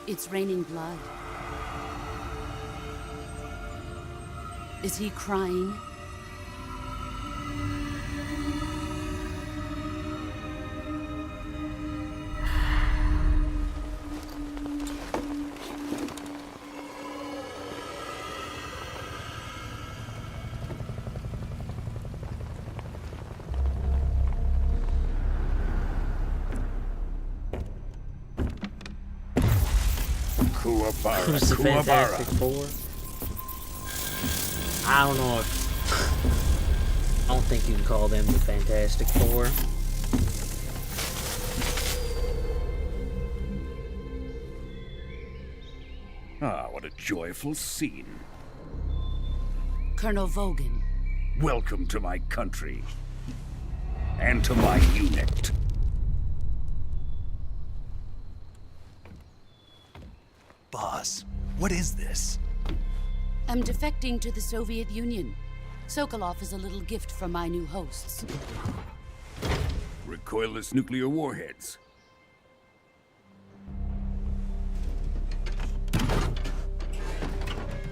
It's raining blood. Is he crying? Kuwabara, Who's the Fantastic Kuwabara. Four? I don't know if... I don't think you can call them the Fantastic Four. What a joyful scene. Colonel Vogan. Welcome to my country. And to my unit. Boss, what is this? I'm defecting to the Soviet Union. Sokolov is a little gift from my new hosts. Recoilless nuclear warheads.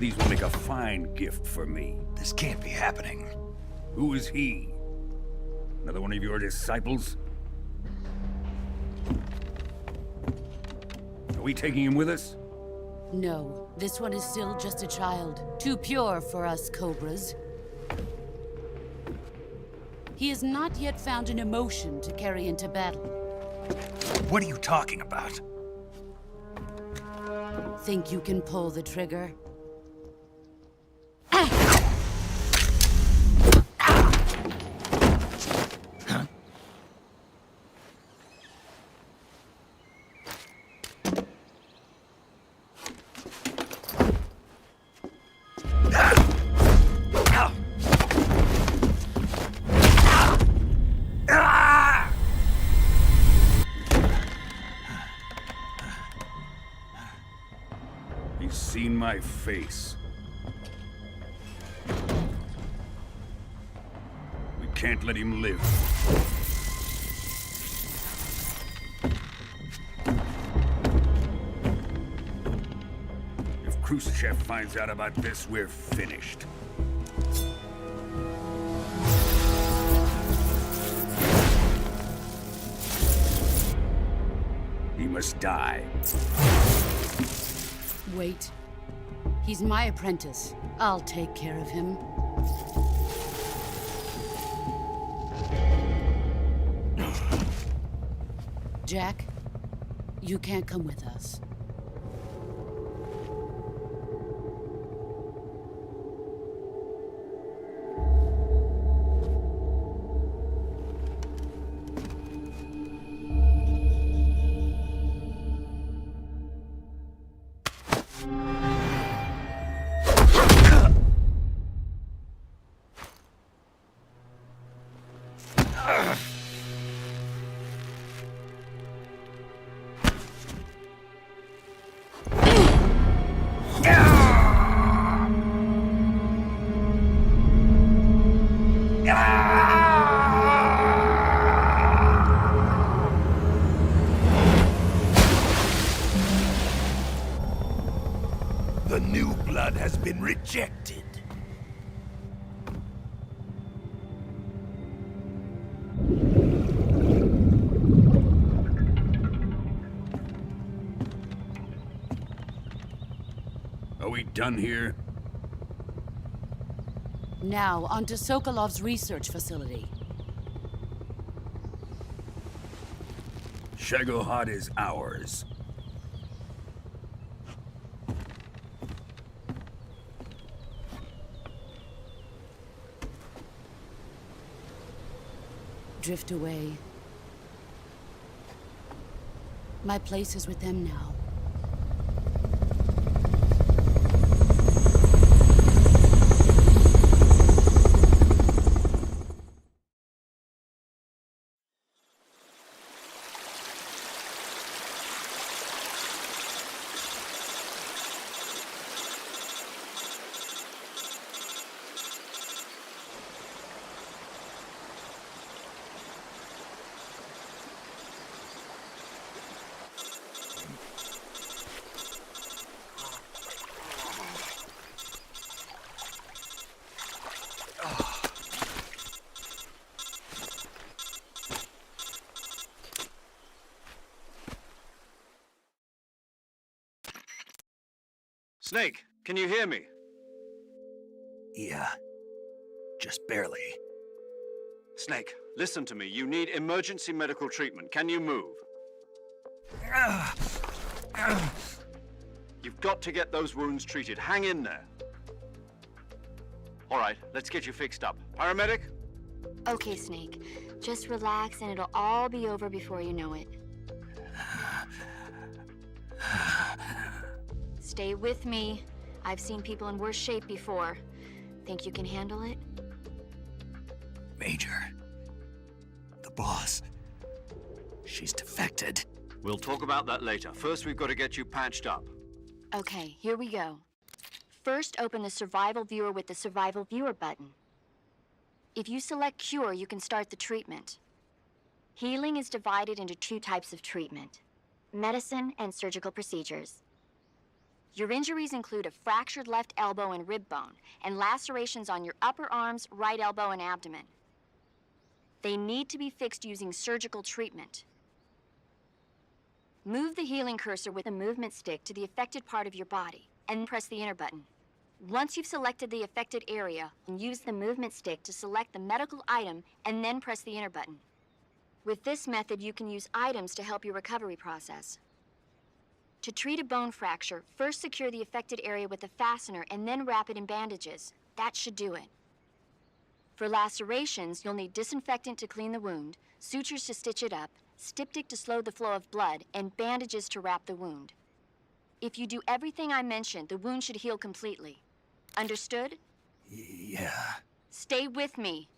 These will make a fine gift for me. This can't be happening. Who is he? Another one of your disciples? Are we taking him with us? No, this one is still just a child. Too pure for us Cobras. He has not yet found an emotion to carry into battle. What are you talking about? Think you can pull the trigger? He's seen my face. We can't let him live. If Khrushchev finds out about this, we're finished. He must die. Wait. He's my apprentice. I'll take care of him. Jack, you can't come with us. The new blood has been rejected. Are we done here? Now, onto Sokolov's research facility. Shagohod is ours. Drift away. My place is with them now. Snake, can you hear me? Yeah, just barely. Snake, listen to me. You need emergency medical treatment. Can you move? You've got to get those wounds treated. Hang in there. All right, let's get you fixed up. Paramedic? Okay, Snake. Just relax and it'll all be over before you know it. Stay with me. I've seen people in worse shape before. Think you can handle it? Major. The boss. She's defected. We'll talk about that later. First, we've got to get you patched up. Okay, here we go. First, open the Survival Viewer with the Survival Viewer button. If you select Cure, you can start the treatment. Healing is divided into 2 types of treatment: medicine and surgical procedures. Your injuries include a fractured left elbow and rib bone, and lacerations on your upper arms, right elbow, and abdomen. They need to be fixed using surgical treatment. Move the healing cursor with a movement stick to the affected part of your body, and press the enter button. Once you've selected the affected area, use the movement stick to select the medical item, and then press the enter button. With this method, you can use items to help your recovery process. To treat a bone fracture, first secure the affected area with a fastener and then wrap it in bandages. That should do it. For lacerations, you'll need disinfectant to clean the wound, sutures to stitch it up, styptic to slow the flow of blood, and bandages to wrap the wound. If you do everything I mentioned, the wound should heal completely. Understood? Yeah. Stay with me.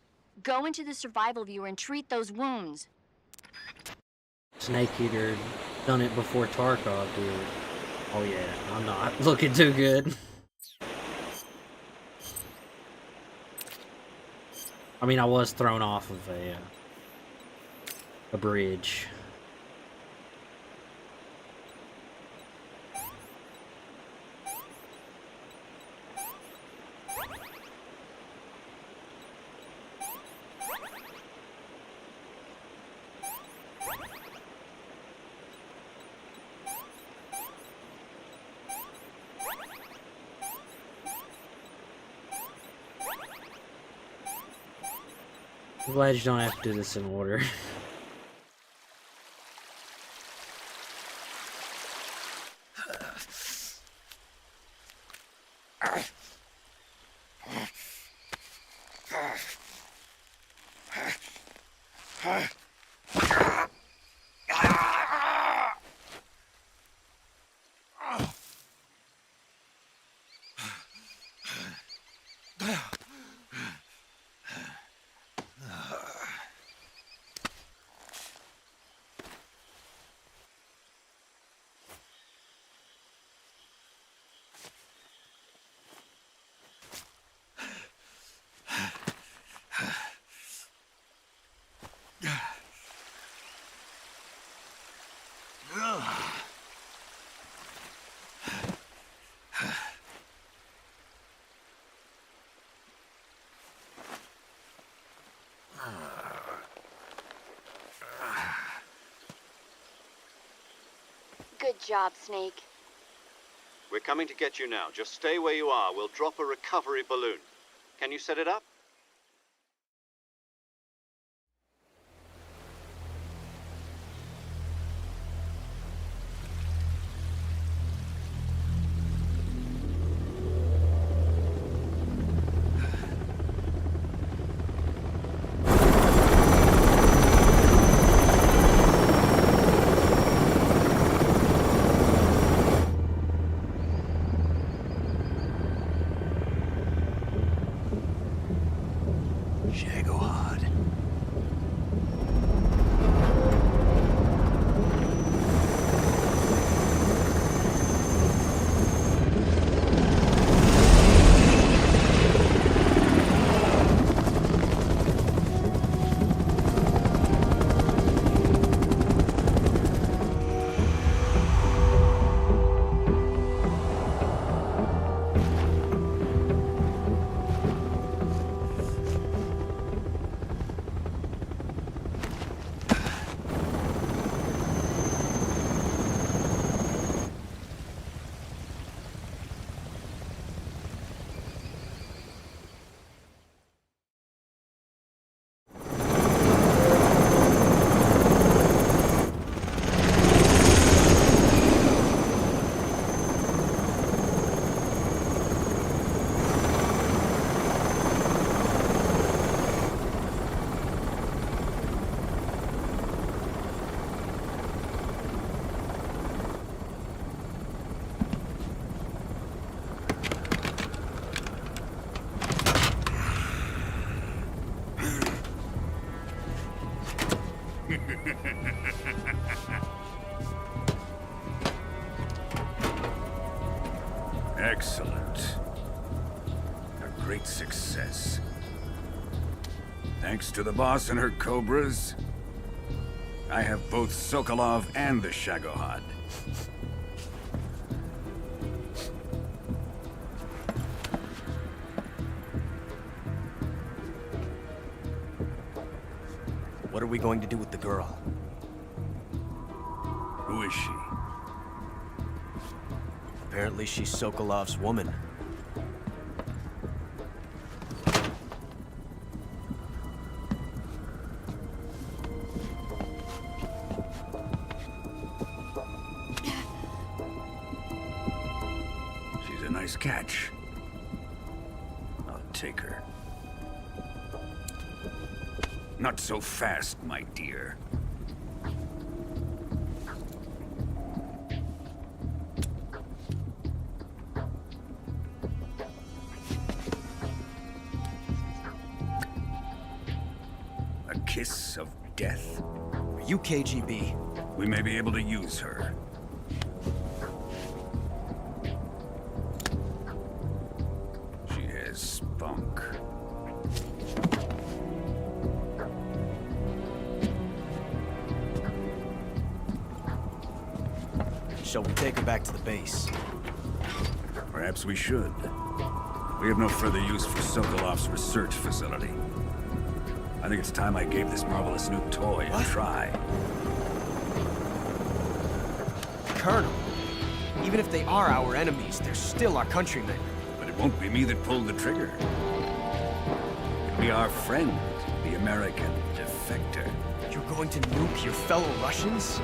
Go into the Survival Viewer and treat those wounds. Snake Eater done it before Tarkov did. Oh yeah, I'm not looking too good. I mean, I was thrown off of a bridge. I'm glad you don't have to do this in order. Good job, Snake. We're coming to get you now. Just stay where you are. We'll drop a recovery balloon. Can you set it up? Shagohod. Excellent. A great success. Thanks to the boss and her cobras, I have both Sokolov and the Shagohod. What are we going to do with the girl? Who is she? Apparently she's Sokolov's woman. She's a nice catch. I'll take her. Not so fast, my dear. A kiss of death? Are you KGB? We may be able to use her. She has spunk. Shall we take her back to the base? Perhaps we should. We have no further use for Sokolov's research facility. I think it's time I gave this marvelous new toy a try. Colonel, even if they are our enemies, they're still our countrymen. But it won't be me that pulled the trigger. It'll be our friend, the American defector. You're going to nuke your fellow Russians?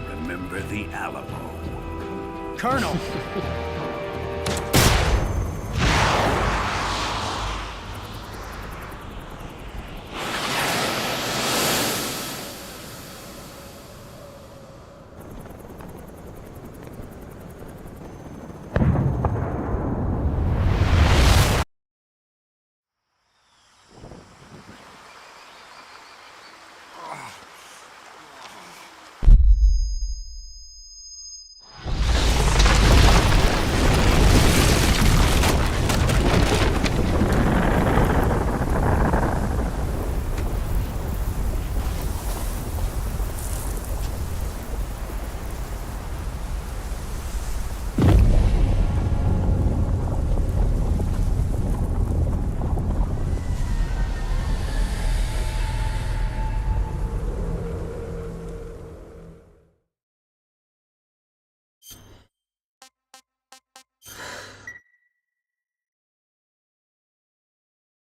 Remember the Alamo. Colonel!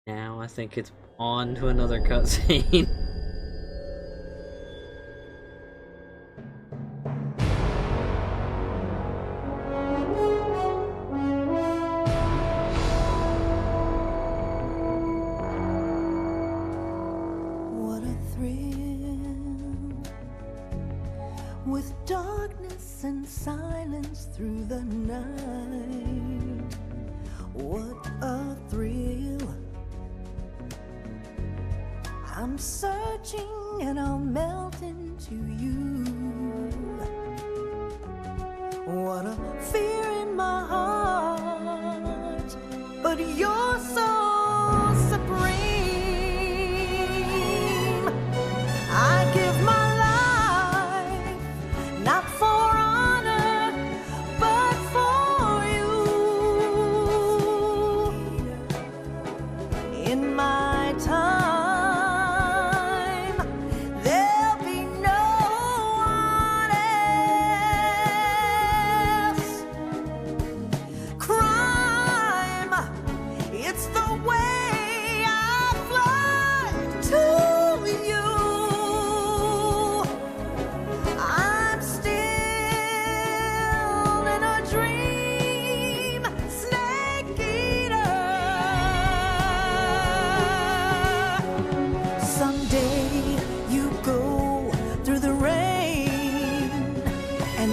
Now I think it's on to another cutscene. What a thrill, with darkness and silence through the night. What a thrill. I'm searching and I'll melt into you. What a fear in my heart, but you're so supreme. I give my life, not for honor, but for you. In my time,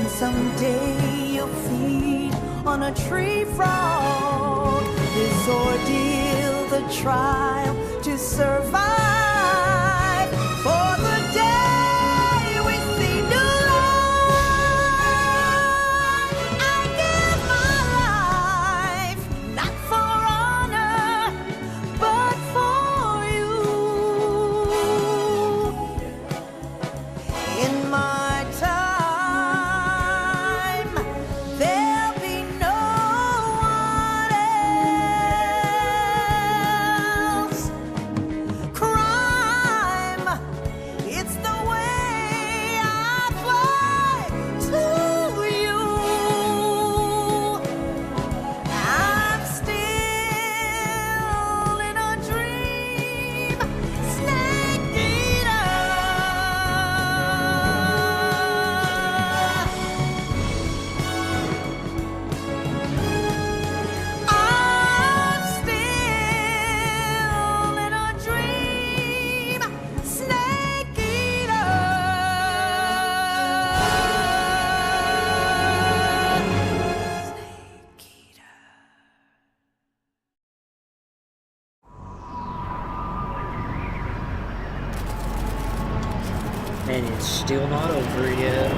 someday you'll feed on a tree frog. This ordeal, the trial to survive for the And it's still not over yet.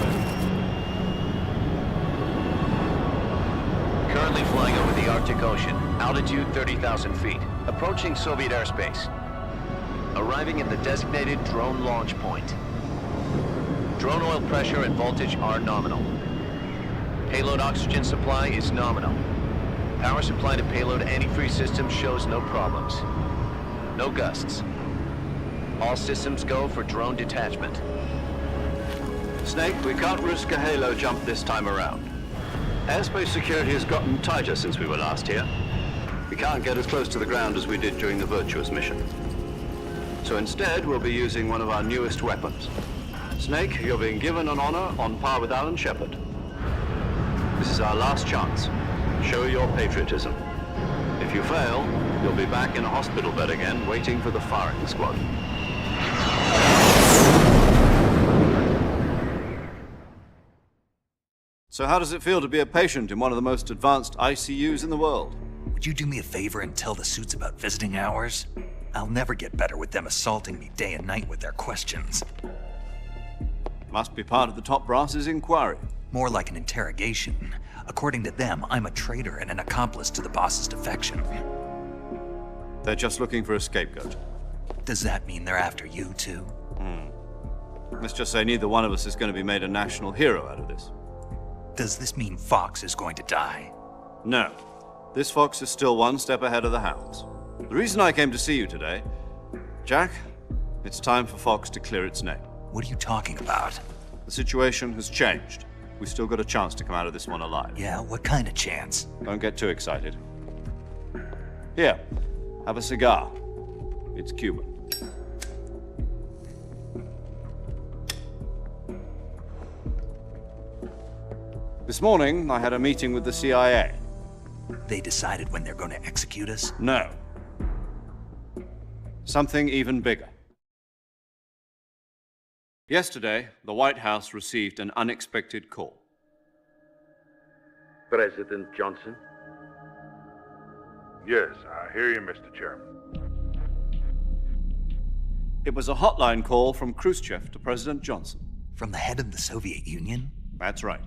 Currently flying over the Arctic Ocean, altitude 30,000 feet, approaching Soviet airspace. Arriving at the designated drone launch point. Drone oil pressure and voltage are nominal. Payload oxygen supply is nominal. Power supply to payload antifreeze system shows no problems. No gusts. All systems go for drone detachment. Snake, we can't risk a halo jump this time around. Airspace security has gotten tighter since we were last here. We can't get as close to the ground as we did during the Virtuous mission. So instead, we'll be using one of our newest weapons. Snake, you're being given an honor on par with Alan Shepard. This is our last chance. Show your patriotism. If you fail, you'll be back in a hospital bed again, waiting for the firing squad. So how does it feel to be a patient in one of the most advanced ICUs in the world? Would you do me a favor and tell the suits about visiting hours? I'll never get better with them assaulting me day and night with their questions. Must be part of the top brass's inquiry. More like an interrogation. According to them, I'm a traitor and an accomplice to the boss's defection. They're just looking for a scapegoat. Does that mean they're after you, too? Let's just say neither one of us is going to be made a national hero out of this. Does this mean Fox is going to die? No. This Fox is still one step ahead of the Hounds. The reason I came to see you today, Jack, it's time for Fox to clear its name. What are you talking about? The situation has changed. We've still got a chance to come out of this one alive. Yeah, what kind of chance? Don't get too excited. Here, have a cigar. It's Cuban. This morning, I had a meeting with the CIA. They decided when they're going to execute us? No. Something even bigger. Yesterday, the White House received an unexpected call. President Johnson? Yes, I hear you, Mr. Chairman. It was a hotline call from Khrushchev to President Johnson. From the head of the Soviet Union? That's right.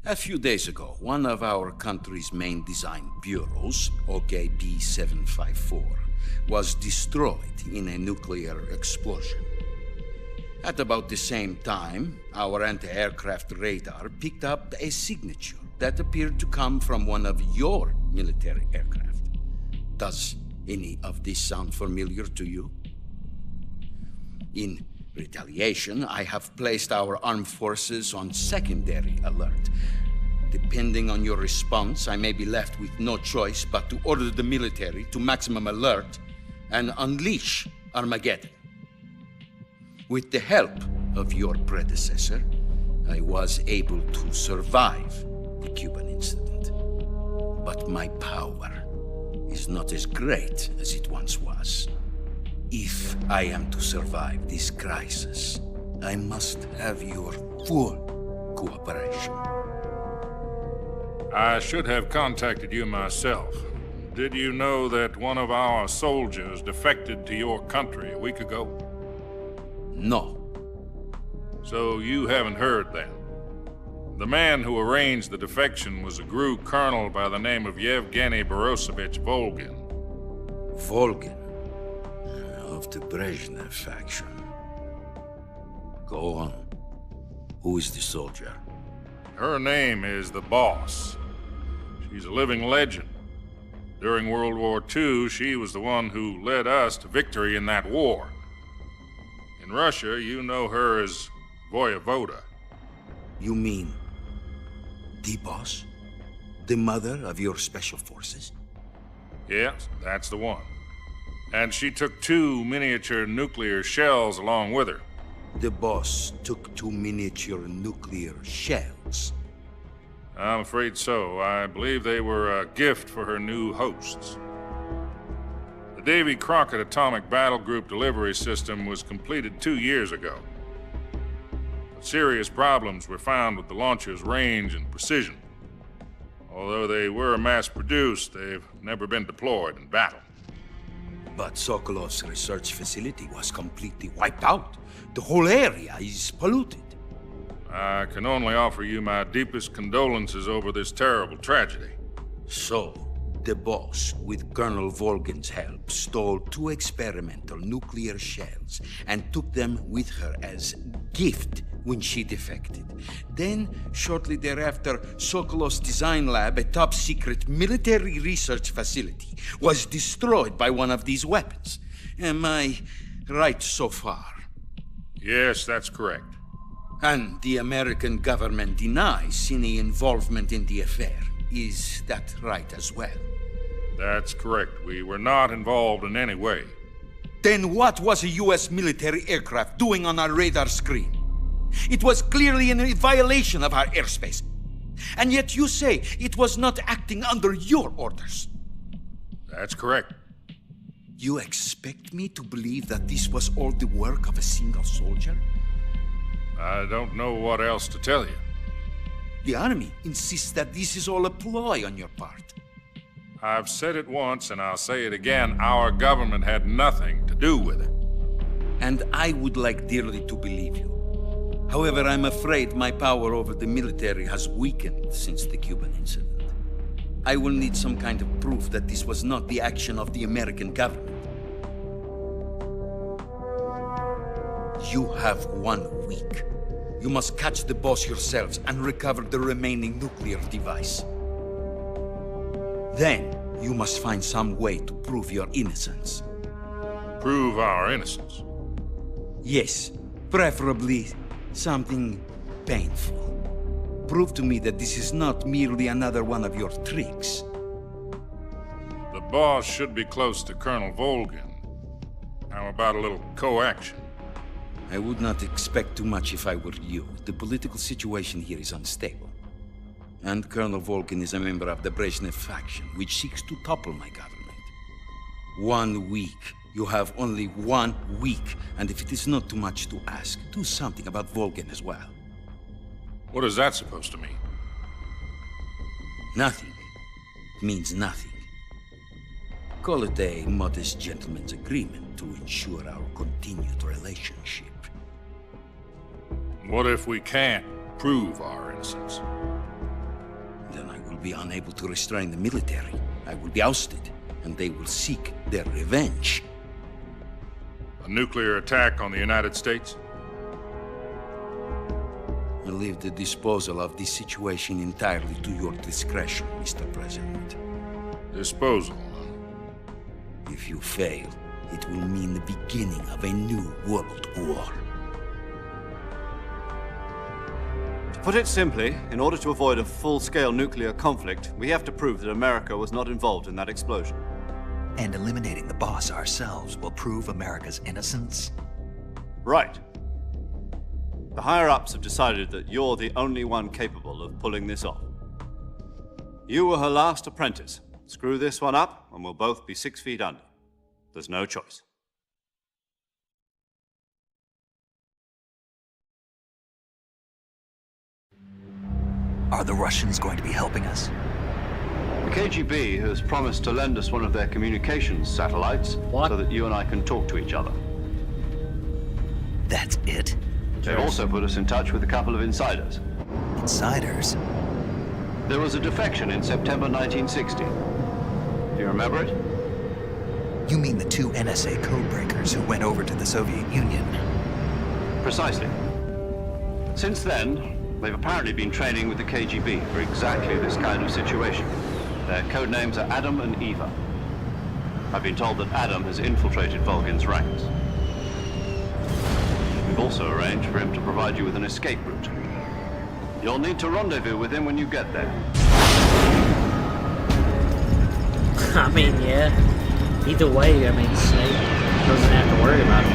A few days ago, one of our country's main design bureaus, OKB 754, was destroyed in a nuclear explosion. At about the same time, our anti-aircraft radar picked up a signature that appeared to come from one of your military aircraft. Does any of this sound familiar to you? In retaliation, I have placed our armed forces on secondary alert. Depending on your response, I may be left with no choice but to order the military to maximum alert and unleash Armageddon. With the help of your predecessor, I was able to survive the Cuban incident. But my power is not as great as it once was. If I am to survive this crisis, I must have your full cooperation. I should have contacted you myself. Did you know that one of our soldiers defected to your country a week ago? No. So you haven't heard then? The man who arranged the defection was a GRU colonel by the name of Yevgeny Borisovich Volgin. Volgin? Of the Brezhnev faction. Go on. Who is the soldier? Her name is the Boss. She's a living legend. During World War II, she was the one who led us to victory in that war. In Russia, you know her as Voyevoda. You mean the Boss? The mother of your special forces? Yes, that's the one. And she took 2 miniature nuclear shells along with her. The Boss took 2 miniature nuclear shells? I'm afraid so. I believe they were a gift for her new hosts. The Davy Crockett Atomic Battle Group delivery system was completed 2 years ago. But serious problems were found with the launcher's range and precision. Although they were mass-produced, they've never been deployed in battle. But Sokolov's research facility was completely wiped out. The whole area is polluted. I can only offer you my deepest condolences over this terrible tragedy. So, the boss, with Colonel Volgin's help, stole 2 experimental nuclear shells and took them with her as gift when she defected. Then, shortly thereafter, Sokolov's design lab, a top-secret military research facility, was destroyed by one of these weapons. Am I right so far? Yes, that's correct. And the American government denies any involvement in the affair. Is that right as well? That's correct. We were not involved in any way. Then what was a U.S. military aircraft doing on our radar screen? It was clearly in violation of our airspace. And yet you say it was not acting under your orders. That's correct. You expect me to believe that this was all the work of a single soldier? I don't know what else to tell you. The army insists that this is all a ploy on your part. I've said it once and I'll say it again. Our government had nothing to do with it. And I would like dearly to believe you. However, I'm afraid my power over the military has weakened since the Cuban incident. I will need some kind of proof that this was not the action of the American government. You have 1 week. You must catch the boss yourselves and recover the remaining nuclear device. Then, you must find some way to prove your innocence. Prove our innocence? Yes, preferably something painful. Prove to me that this is not merely another one of your tricks. The boss should be close to Colonel Volgin. How about a little co-action? I would not expect too much if I were you. The political situation here is unstable. And Colonel Volgin is a member of the Brezhnev faction, which seeks to topple my government. 1 week. You have only 1 week, and if it is not too much to ask, do something about Volgin as well. What is that supposed to mean? Nothing. It means nothing. Call it a modest gentleman's agreement to ensure our continued relationship. What if we can't prove our innocence? Then I will be unable to restrain the military. I will be ousted, and they will seek their revenge. A nuclear attack on the United States? I leave the disposal of this situation entirely to your discretion, Mr. President. Disposal? If you fail, it will mean the beginning of a new world war. To put it simply, in order to avoid a full-scale nuclear conflict, we have to prove that America was not involved in that explosion. And eliminating the boss ourselves will prove America's innocence? Right. The higher-ups have decided that you're the only one capable of pulling this off. You were her last apprentice. Screw this one up, and we'll both be 6 feet under. There's no choice. Are the Russians going to be helping us? The KGB has promised to lend us one of their communications satellites so that you and I can talk to each other. That's it? They've also put us in touch with a couple of insiders. Insiders? There was a defection in September 1960. Do you remember it? You mean the 2 NSA codebreakers who went over to the Soviet Union? Precisely. Since then, they've apparently been training with the KGB for exactly this kind of situation. Their code names are Adam and Eva. I've been told that Adam has infiltrated Volgin's ranks. We've also arranged for him to provide you with an escape route. You'll need to rendezvous with him when you get there. I mean, yeah. Either way, I mean, Snake doesn't have to worry about it.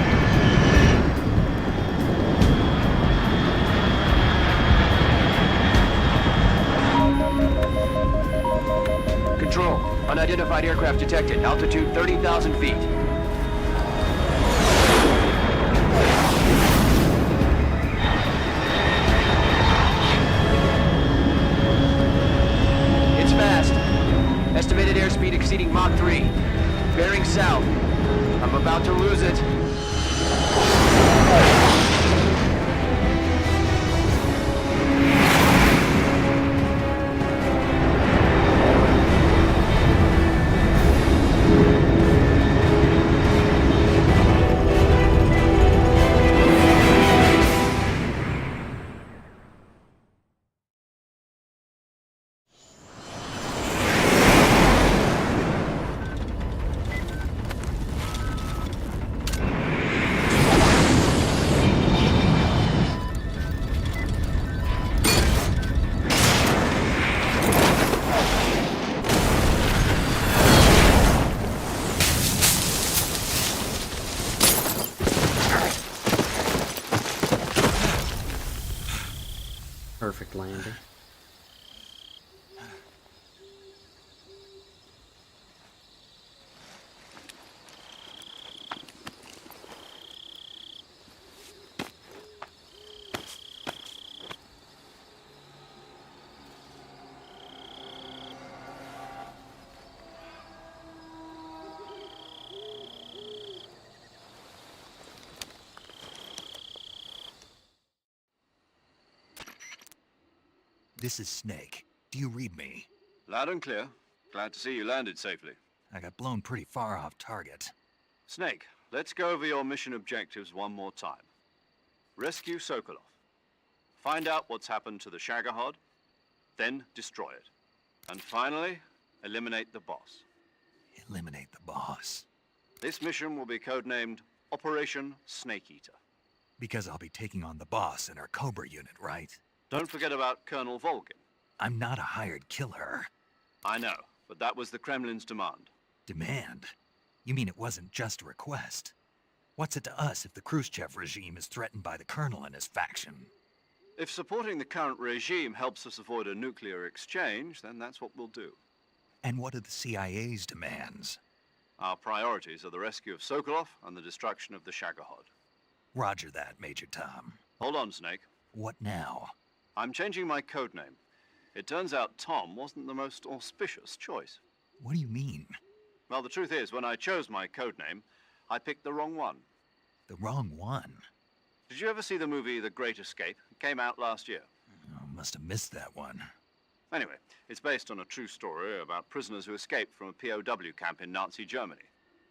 Control. Unidentified aircraft detected. Altitude 30,000 feet. It's fast. Estimated airspeed exceeding Mach 3. Bearing south. I'm about to lose it. Perfect landing. This is Snake. Do you read me? Loud and clear. Glad to see you landed safely. I got blown pretty far off target. Snake, let's go over your mission objectives one more time. Rescue Sokolov. Find out what's happened to the Shagohod, then destroy it. And finally, eliminate the boss. Eliminate the boss. This mission will be codenamed Operation Snake Eater. Because I'll be taking on the boss in our Cobra unit, right? Don't forget about Colonel Volgin. I'm not a hired killer. I know, but that was the Kremlin's demand. Demand? You mean it wasn't just a request? What's it to us if the Khrushchev regime is threatened by the Colonel and his faction? If supporting the current regime helps us avoid a nuclear exchange, then that's what we'll do. And what are the CIA's demands? Our priorities are the rescue of Sokolov and the destruction of the Shagohod. Roger that, Major Tom. Hold on, Snake. What now? I'm changing my codename. It turns out Tom wasn't the most auspicious choice. What do you mean? Well, the truth is, when I chose my codename, I picked the wrong one. The wrong one? Did you ever see the movie The Great Escape? It came out last year. Oh, must have missed that one. Anyway, it's based on a true story about prisoners who escaped from a POW camp in Nazi Germany.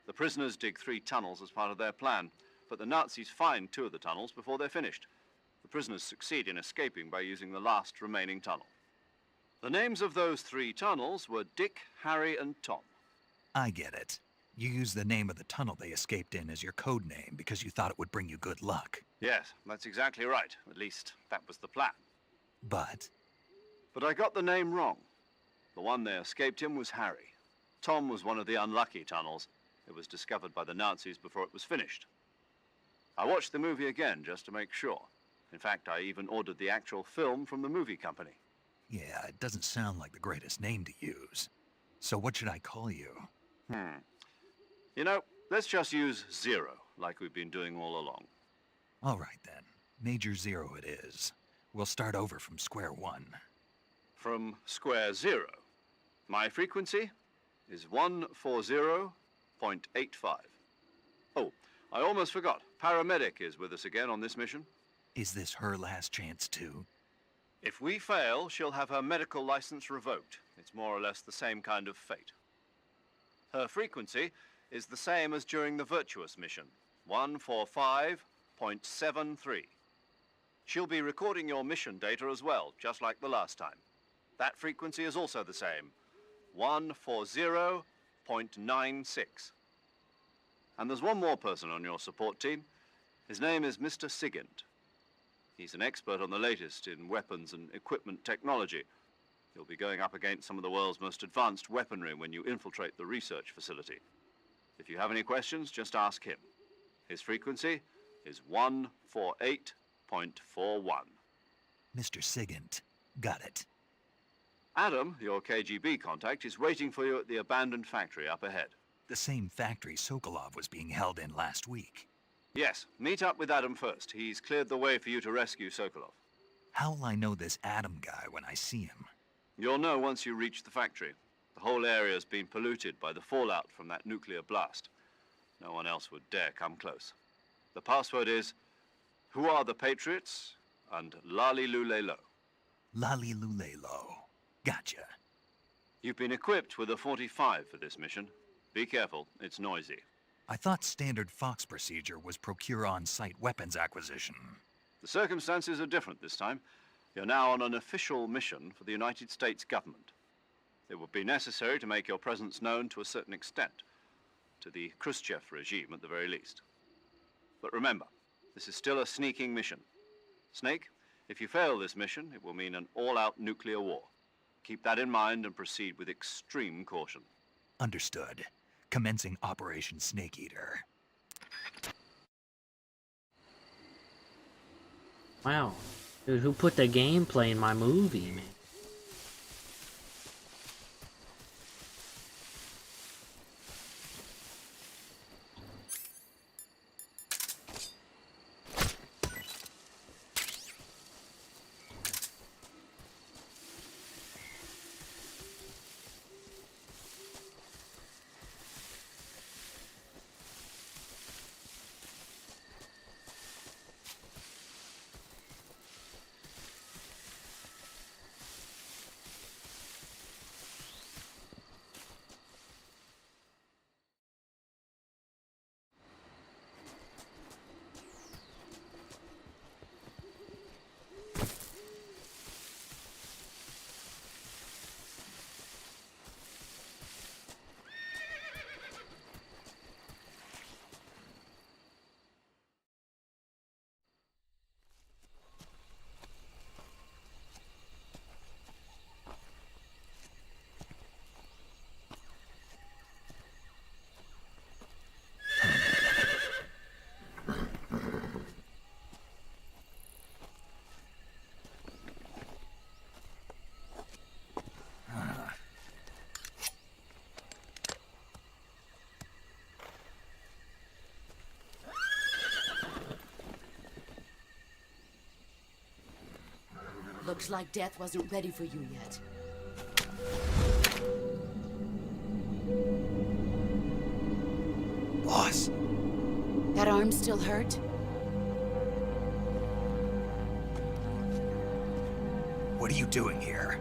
The prisoners dig 3 tunnels as part of their plan, but the Nazis find 2 of the tunnels before they're finished. The prisoners succeed in escaping by using the last remaining tunnel. The names of those 3 tunnels were Dick, Harry, and Tom. I get it. You used the name of the tunnel they escaped in as your code name because you thought it would bring you good luck. Yes, that's exactly right. At least, that was the plan. But I got the name wrong. The one they escaped in was Harry. Tom was one of the unlucky tunnels. It was discovered by the Nazis before it was finished. I watched the movie again just to make sure. In fact, I even ordered the actual film from the movie company. yeah, it doesn't sound like the greatest name to use. So what should I call you? You know, let's just use Zero, like we've been doing all along. All right then. Major Zero it is. We'll start over from square one. From square 0. My frequency is 140.85. Oh, I almost forgot. Paramedic is with us again on this mission. Is this her last chance too? If we fail, she'll have her medical license revoked. It's more or less the same kind of fate. Her frequency is the same as during the Virtuous mission, 145.73. She'll be recording your mission data as well, just like the last time. That frequency is also the same, 140.96. And there's one more person on your support team. His name is Mr. Sigint. He's an expert on the latest in weapons and equipment technology. You'll be going up against some of the world's most advanced weaponry when you infiltrate the research facility. If you have any questions, just ask him. His frequency is 148.41. Mr. Sigint. Got it. Adam, your KGB contact, is waiting for you at the abandoned factory up ahead. The same factory Sokolov was being held in last week. Yes, meet up with Adam first. He's cleared the way for you to rescue Sokolov. How will I know this Adam guy when I see him? You'll know once you reach the factory. The whole area's been polluted by the fallout from that nuclear blast. No one else would dare come close. The password is, "Who are the Patriots?" and "Lali Lule Lo." Lali Lule Lo. Gotcha. You've been equipped with a 45 for this mission. Be careful, it's noisy. I thought standard Fox procedure was procure on-site weapons acquisition. The circumstances are different this time. You're now on an official mission for the United States government. It would be necessary to make your presence known to a certain extent, to the Khrushchev regime at the very least. But remember, this is still a sneaking mission. Snake, if you fail this mission, it will mean an all-out nuclear war. Keep that in mind and proceed with extreme caution. Understood. Commencing Operation Snake Eater. Wow. Dude, who put the gameplay in my movie, man? Looks like death wasn't ready for you yet. Boss! That arm still hurt? What are you doing here?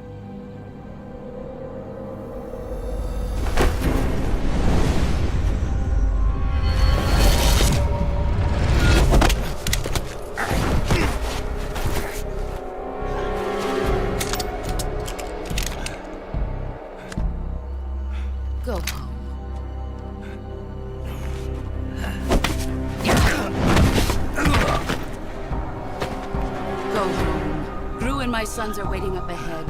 Go home. Go home. Gru and my sons are waiting up ahead.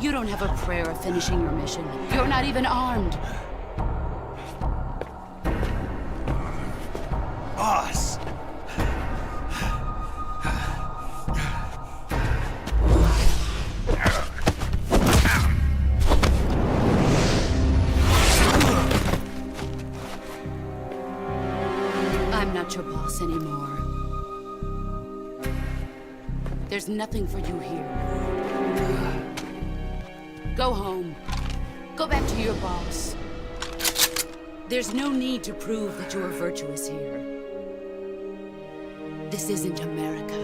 You don't have a prayer of finishing your mission. You're not even armed. Boss! I'm not your boss anymore. There's nothing for you here. Go home. Go back to your boss. There's no need to prove that you are virtuous here. This isn't America.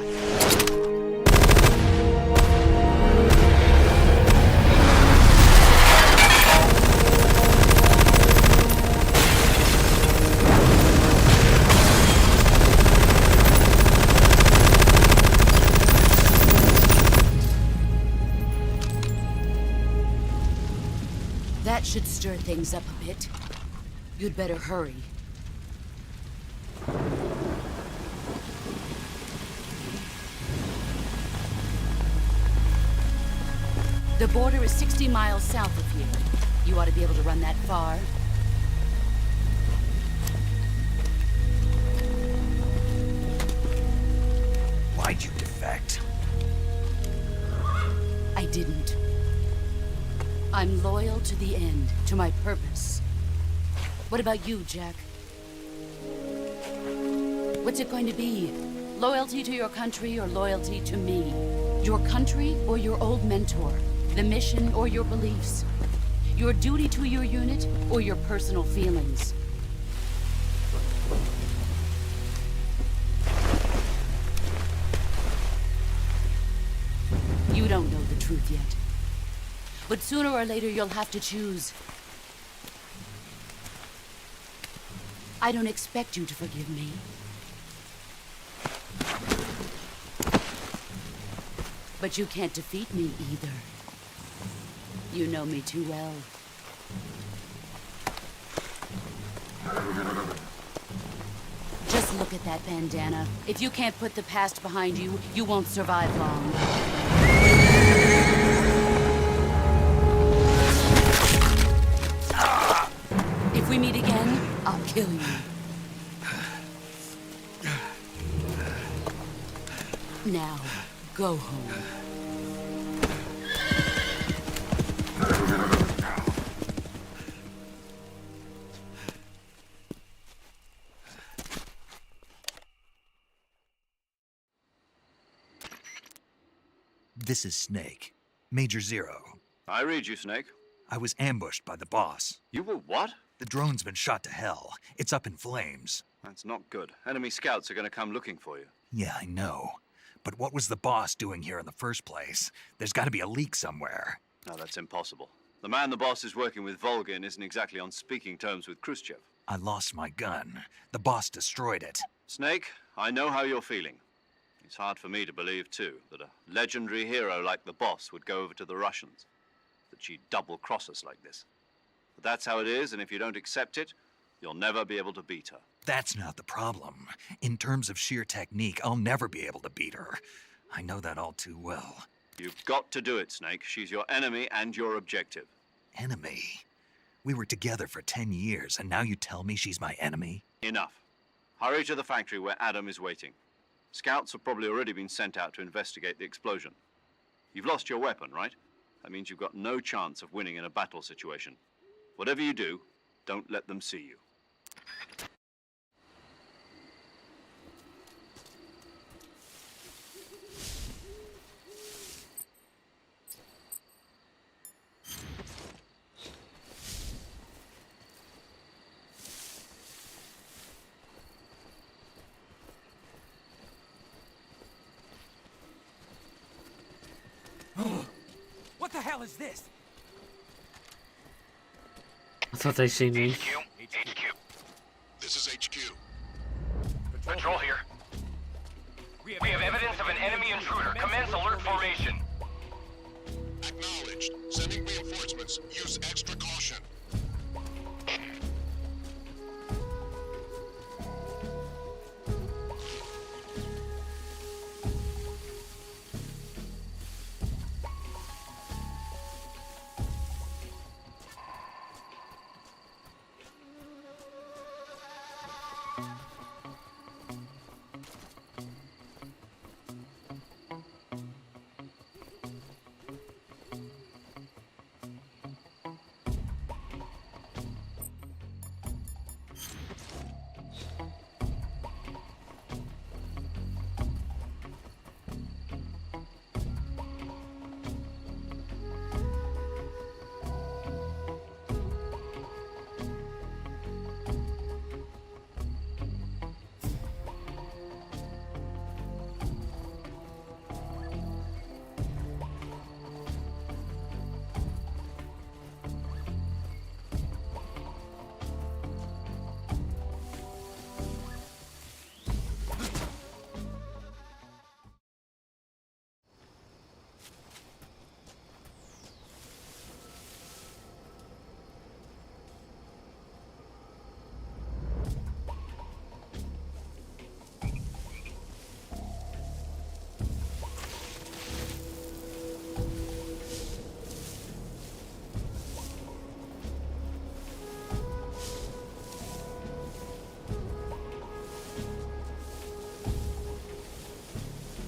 That should stir things up a bit. You'd better hurry. The border is 60 miles south of here. You ought to be able to run that far. Why'd you defect? I didn't. I'm loyal to the end, to my purpose. What about you, Jack? What's it going to be? Loyalty to your country or loyalty to me? Your country or your old mentor? The mission or your beliefs? Your duty to your unit or your personal feelings? truth yet. But sooner or later, you'll have to choose. I don't expect you to forgive me. But you can't defeat me either. You know me too well. Just look at that bandana. If you can't put the past behind you, you won't survive long. If we meet again, I'll kill you. Now, go home. This is Snake. Major Zero. I read you, Snake. I was ambushed by the boss. You were what? The drone's been shot to hell. It's up in flames. That's not good. Enemy scouts are going to come looking for you. Yeah, I know. But what was the boss doing here in the first place? There's got to be a leak somewhere. No, that's impossible. The man the boss is working with, Volgin, isn't exactly on speaking terms with Khrushchev. I lost my gun. The boss destroyed it. Snake, I know how you're feeling. It's hard for me to believe, too, that a legendary hero like the boss would go over to the Russians. That she'd double-cross us like this. But that's how it is, and if you don't accept it, you'll never be able to beat her. That's not the problem. In terms of sheer technique, I'll never be able to beat her. I know that all too well. You've got to do it, Snake. She's your enemy and your objective. Enemy? We were together for 10 years, and now you tell me she's my enemy? Enough. Hurry to the factory where Adam is waiting. Scouts have probably already been sent out to investigate the explosion. You've lost your weapon, right? That means you've got no chance of winning in a battle situation. Whatever you do, don't let them see you. What the hell is this? I thought they seen me. HQ. This is HQ. Patrol here. We have evidence of an enemy intruder. Commence alert formation. Acknowledged. Sending reinforcements. Use extra caution.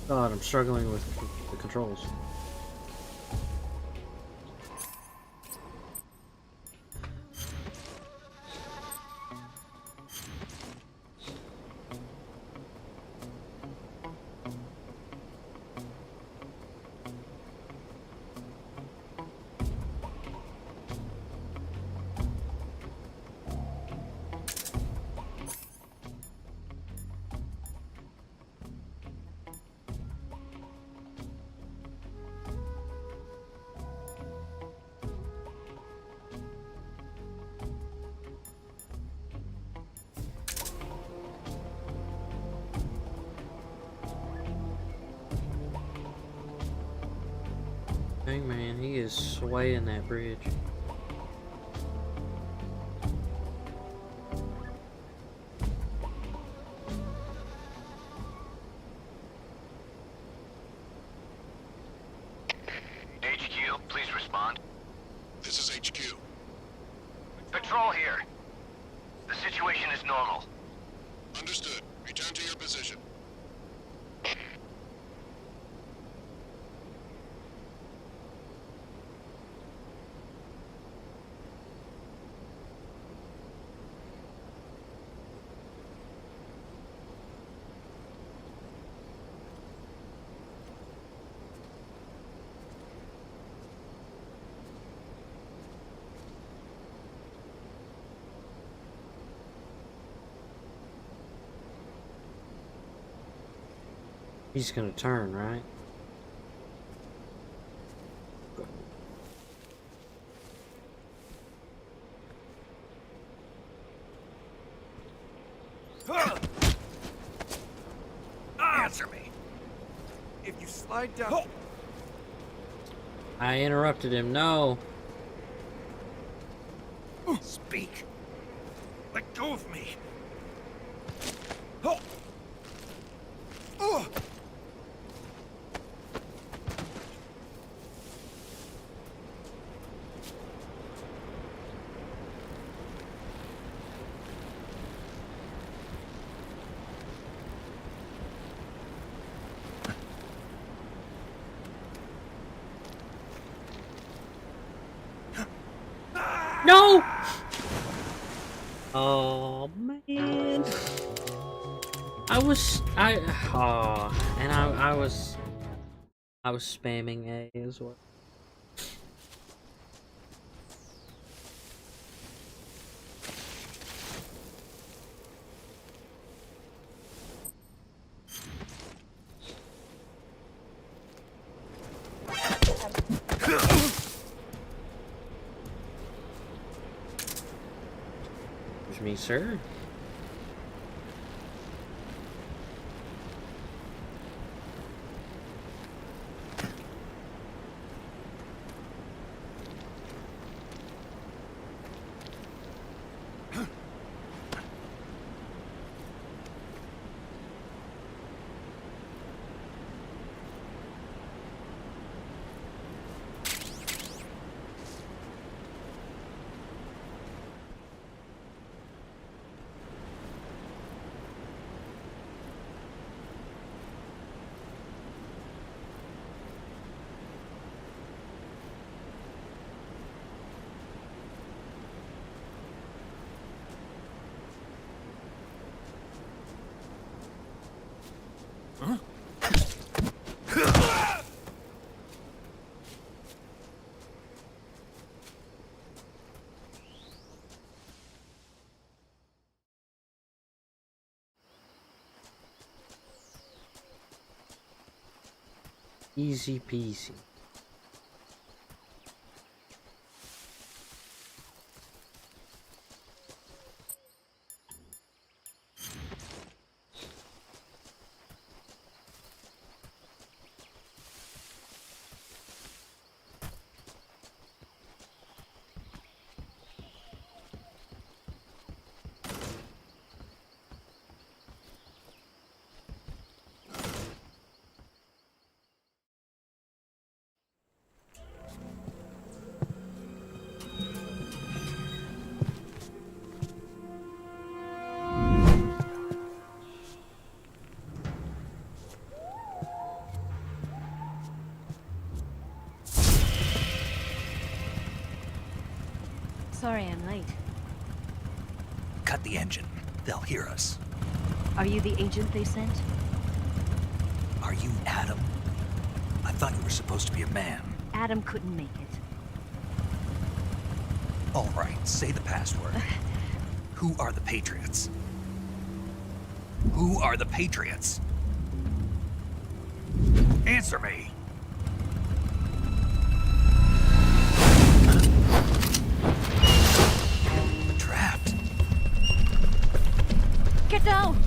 God, I'm struggling with the controls. Hey man, he is swaying that bridge. HQ, please respond. This is HQ. Patrol here. The situation is normal. Understood. Return to your position. He's gonna turn, right? Answer me. If you slide down... I interrupted him. No. Speak. Let go of me. No! Oh man. I was spamming A as well. Excuse me, sir. Easy peasy. Sorry I'm late. Cut the engine. They'll hear us. Are you the agent they sent? Are you Adam? I thought you were supposed to be a man. Adam couldn't make it. All right, say the password. Who are the Patriots? Who are the Patriots? Answer me! Trapped. Get down!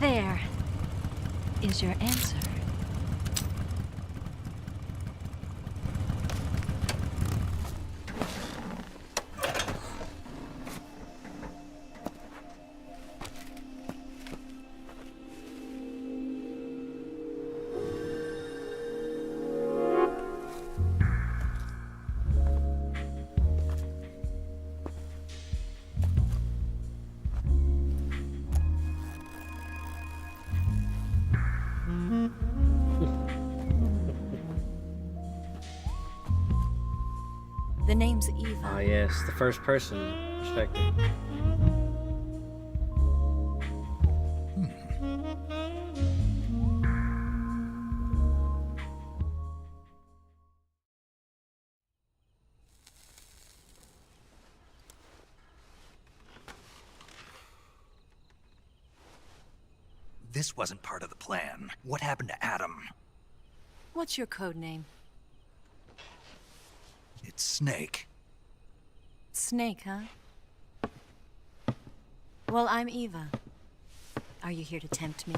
There is your answer. The name's Eva. Ah, yes, the first person perspective. This wasn't part of the plan. What happened to Adam? What's your code name? It's Snake. Snake, huh? Well, I'm Eva. Are you here to tempt me?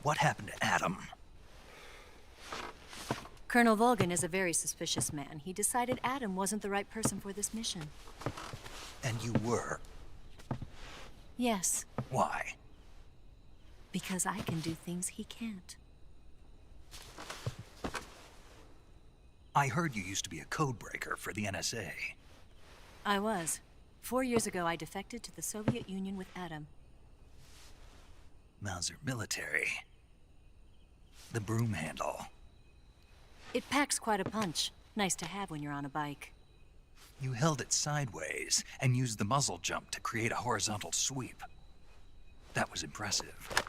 What happened to Adam? Colonel Volgin is a very suspicious man. He decided Adam wasn't the right person for this mission. And you were? Yes, Why? because I can do things he can't. I heard you used to be a codebreaker for the NSA. I was. 4 years ago, I defected to the Soviet Union with Adam. Mauser military. The broom handle. It packs quite a punch. Nice to have when you're on a bike. You held it sideways and used the muzzle jump to create a horizontal sweep. That was impressive.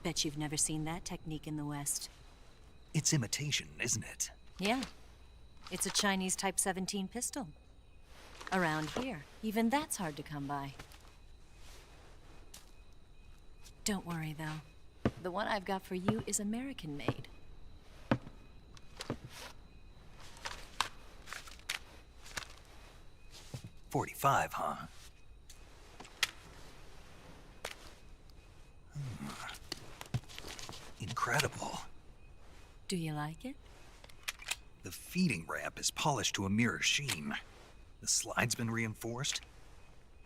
Bet you've never seen that technique in the West. It's imitation, isn't it? Yeah. It's a Chinese Type 17 pistol. Around here, even that's hard to come by. Don't worry, though. The one I've got for you is American-made. .45, huh? Incredible. Do you like it? The feeding ramp is polished to a mirror sheen. The slide's been reinforced,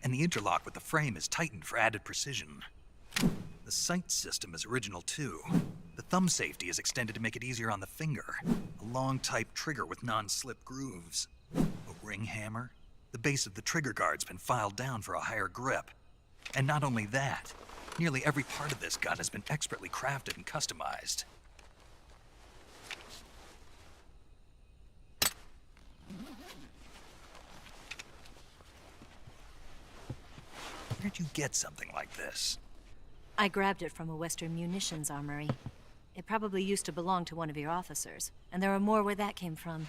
and the interlock with the frame is tightened for added precision. The sight system is original too. The thumb safety is extended to make it easier on the finger. A long type trigger with non-slip grooves. A ring hammer. The base of the trigger guard's been filed down for a higher grip. And not only that, nearly every part of this gun has been expertly crafted and customized. Where'd you get something like this? I grabbed it from a Western munitions armory. It probably used to belong to one of your officers, and there are more where that came from.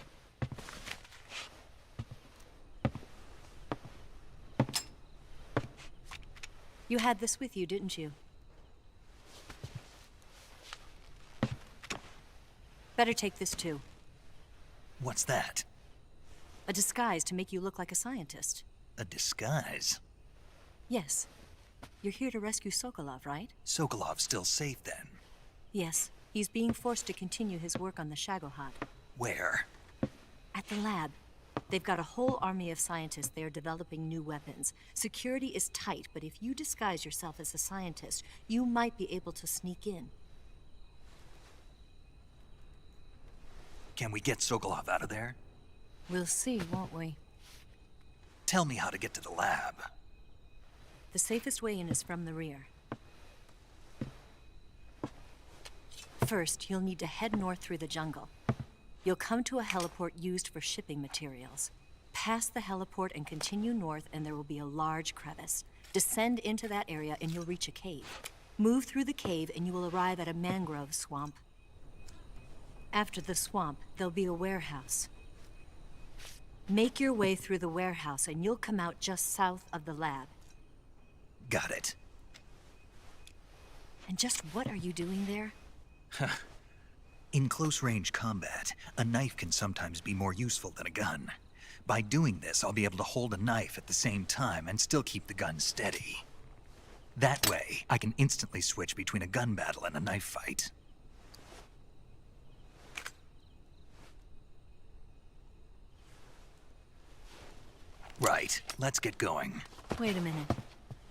You had this with you, didn't you? Better take this too. What's that? A disguise to make you look like a scientist. A disguise? Yes. You're here to rescue Sokolov, right? Sokolov's still safe then? Yes. He's being forced to continue his work on the Shagohod. Where? At the lab. They've got a whole army of scientists there developing new weapons. Security is tight, but if you disguise yourself as a scientist, you might be able to sneak in. Can we get Sokolov out of there? We'll see, won't we? Tell me how to get to the lab. The safest way in is from the rear. First, you'll need to head north through the jungle. You'll come to a heliport used for shipping materials. Pass the heliport and continue north, and there will be a large crevice. Descend into that area and you'll reach a cave. Move through the cave and you will arrive at a mangrove swamp. After the swamp, there'll be a warehouse. Make your way through the warehouse and you'll come out just south of the lab. Got it. And just what are you doing there? In close-range combat, a knife can sometimes be more useful than a gun. By doing this, I'll be able to hold a knife at the same time and still keep the gun steady. That way, I can instantly switch between a gun battle and a knife fight. Right, let's get going. Wait a minute.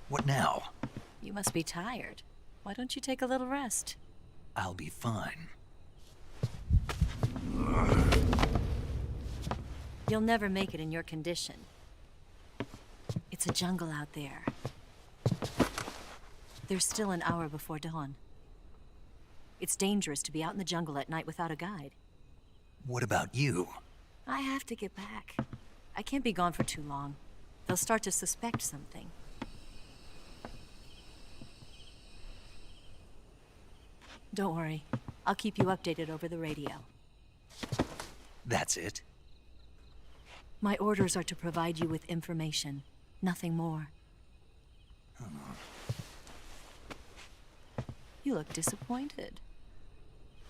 What now? You must be tired. Why don't you take a little rest? I'll be fine. You'll never make it in your condition. It's a jungle out there. There's still an hour before dawn. It's dangerous to be out in the jungle at night without a guide. What about you? I have to get back. I can't be gone for too long. They'll start to suspect something. Don't worry. I'll keep you updated over the radio. That's it? My orders are to provide you with information. Nothing more. You look disappointed.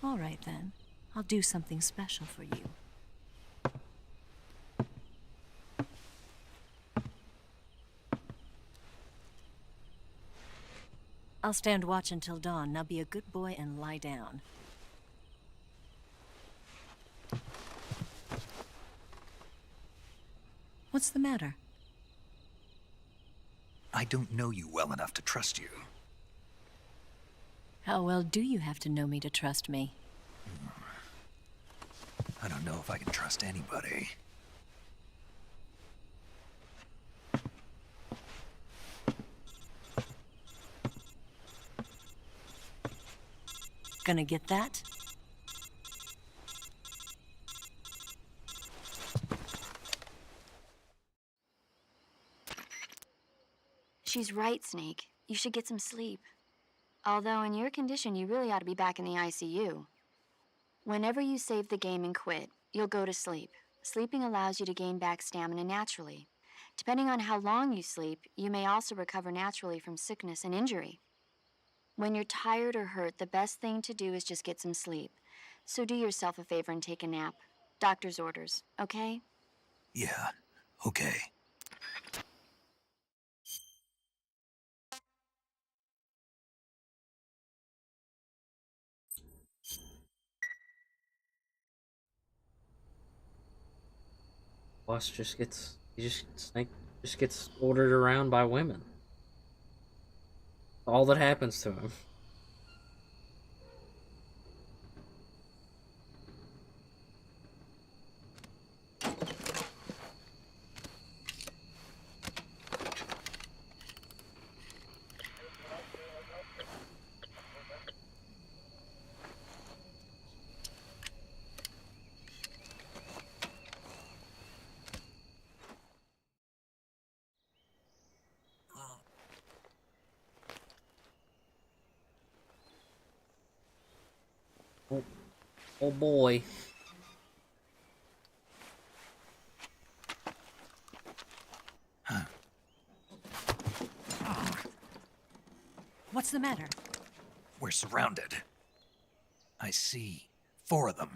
All right, then. I'll do something special for you. I'll stand watch until dawn. Now be a good boy and lie down. What's the matter? I don't know you well enough to trust you. How well do you have to know me to trust me? I don't know if I can trust anybody. Gonna get that? She's right, Snake. You should get some sleep. Although in your condition, you really ought to be back in the ICU. Whenever you save the game and quit, you'll go to sleep. Sleeping allows you to gain back stamina naturally. Depending on how long you sleep, you may also recover naturally from sickness and injury. When you're tired or hurt, the best thing to do is just get some sleep. So do yourself a favor and take a nap. Doctor's orders, okay? Yeah, okay. Boss Snake just gets ordered around by women. All that happens to him. Oh boy. What's the matter? We're surrounded. I see 4 of them.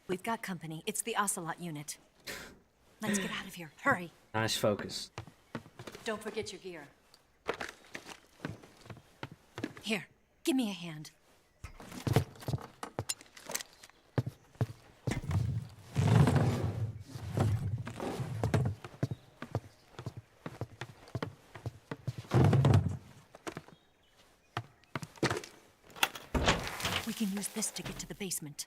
We've got company. It's the Ocelot unit. Let's get out of here. Hurry. Nice focus. Don't forget your gear. Here, give me a hand. We can use this to get to the basement.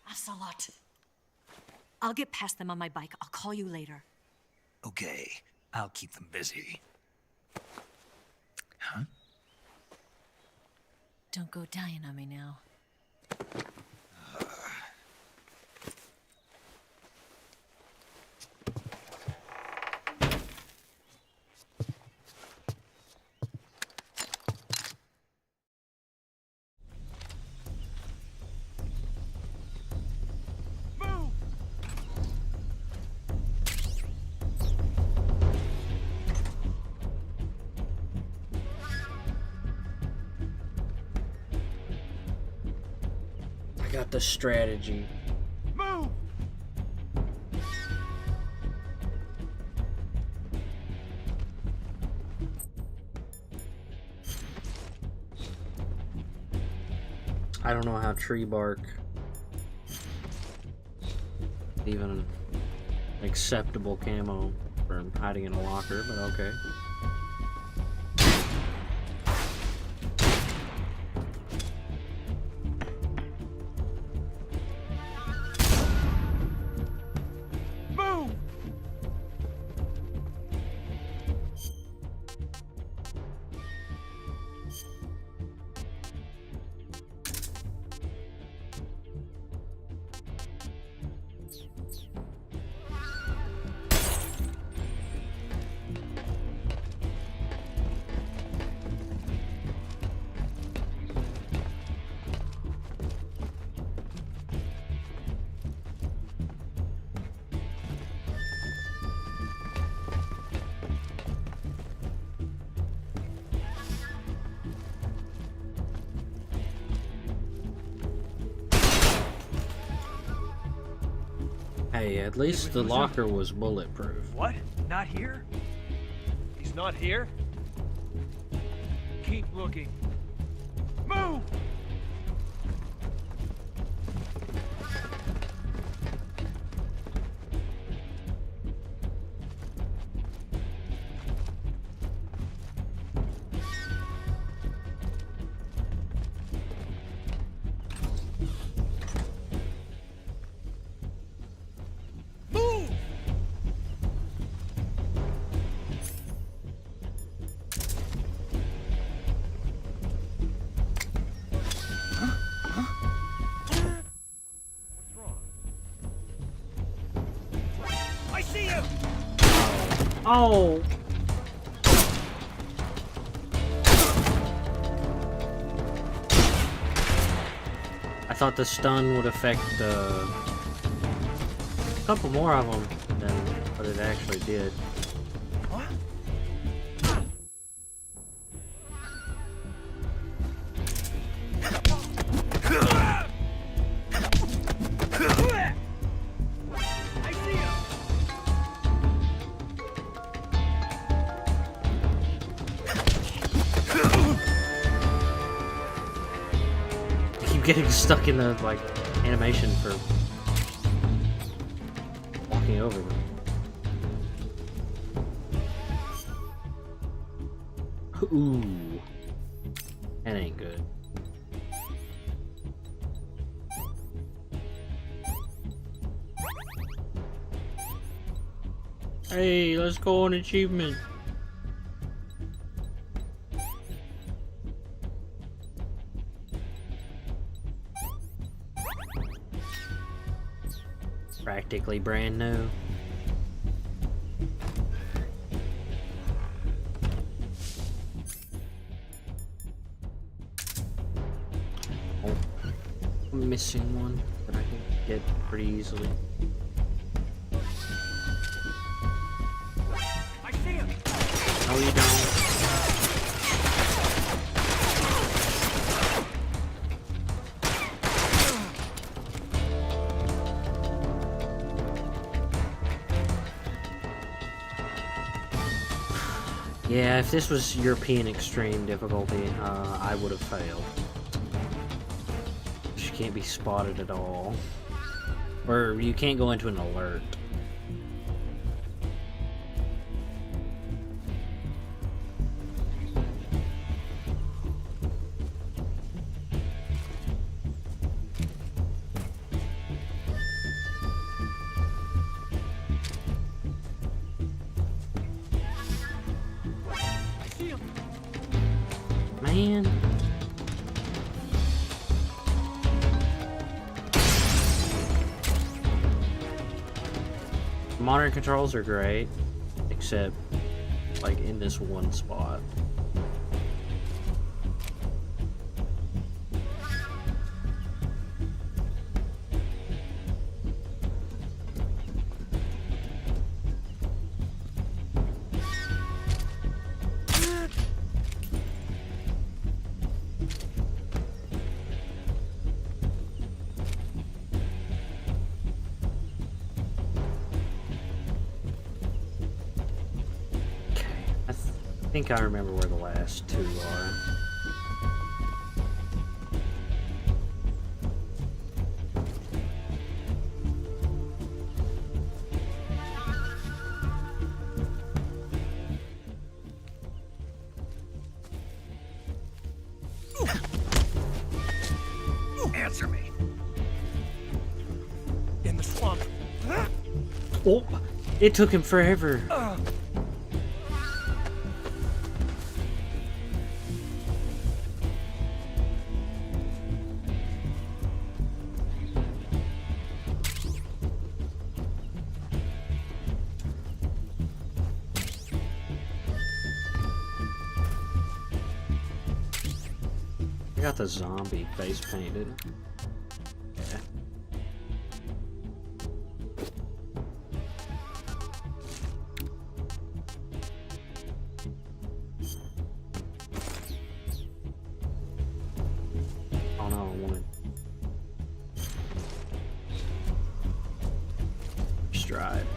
Ocelot. I'll get past them on my bike. I'll call you later. Okay, I'll keep them busy. Huh? Don't go dying on me now. got the strategy. Move! I don't know how tree bark even an acceptable camo for hiding in a locker, but okay. Move! Hey, at least the locker was bulletproof. What? Not here? He's not here? Keep looking. Move! Oh! I thought the stun would affect a couple more of them than what it actually did. Getting stuck in the like animation for walking over them. Ooh, that ain't good. Hey, let's go on achievement. Practically brand new. Oh, I'm missing one that I can get pretty easily. I see him. No, you don't. Yeah, if this was European extreme difficulty, I would have failed. She can't be spotted at all. Or you can't go into an alert. Man. Modern controls are great, except like in this one spot. think I remember where the last two are. Answer me. In the swamp. Oh, it took him forever. I got the zombie face painted. Yeah. Oh no, I wanted stride.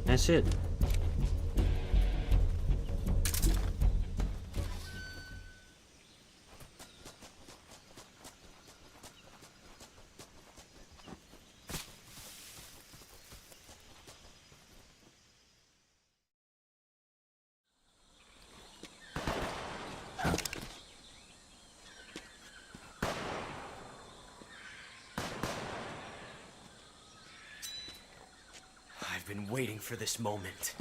That's it. I've been waiting for this moment.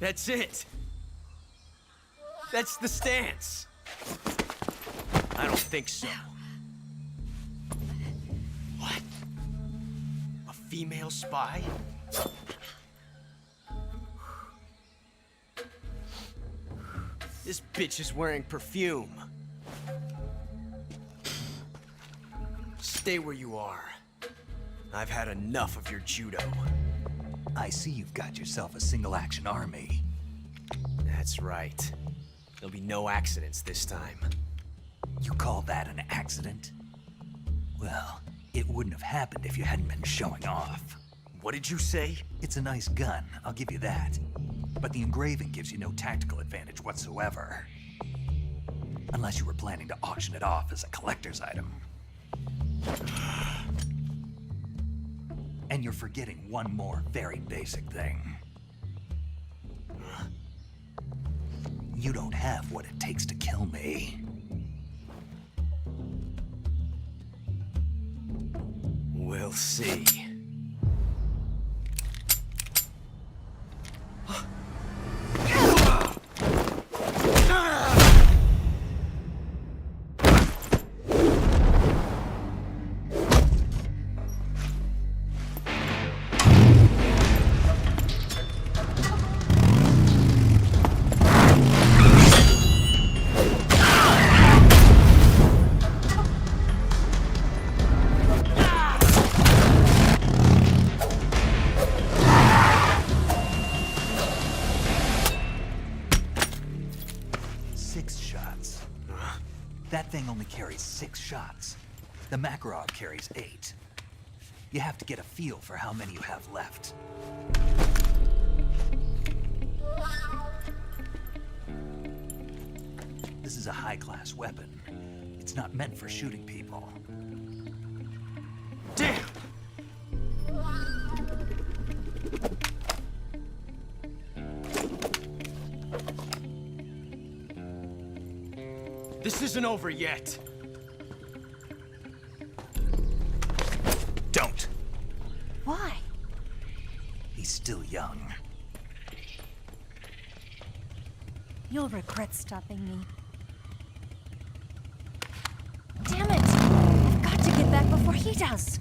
That's it. That's the stance. I don't think so. What? A female spy? This bitch is wearing perfume. Stay where you are. I've had enough of your judo. I see you've got yourself a single-action army. That's right. There'll be no accidents this time. You call that an accident? Well, it wouldn't have happened if you hadn't been showing off. What did you say? It's a nice gun, I'll give you that. But the engraving gives you no tactical advantage whatsoever. Unless you were planning to auction it off as a collector's item. And you're forgetting one more very basic thing. You don't have what it takes to kill me. We'll see. That thing only carries 6 shots. The Makarov carries 8. You have to get a feel for how many you have left. This is a high-class weapon. It's not meant for shooting people. Damn! This isn't over yet. Don't. Why? He's still young. You'll regret stopping me. Damn it! I've got to get back before he does.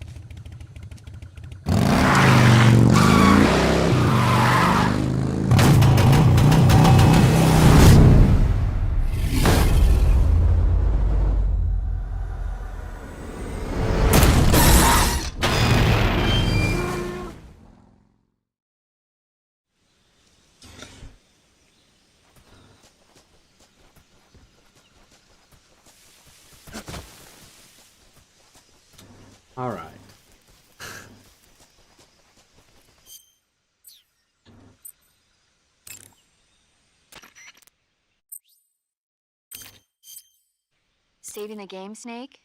All right. Saving the game, Snake?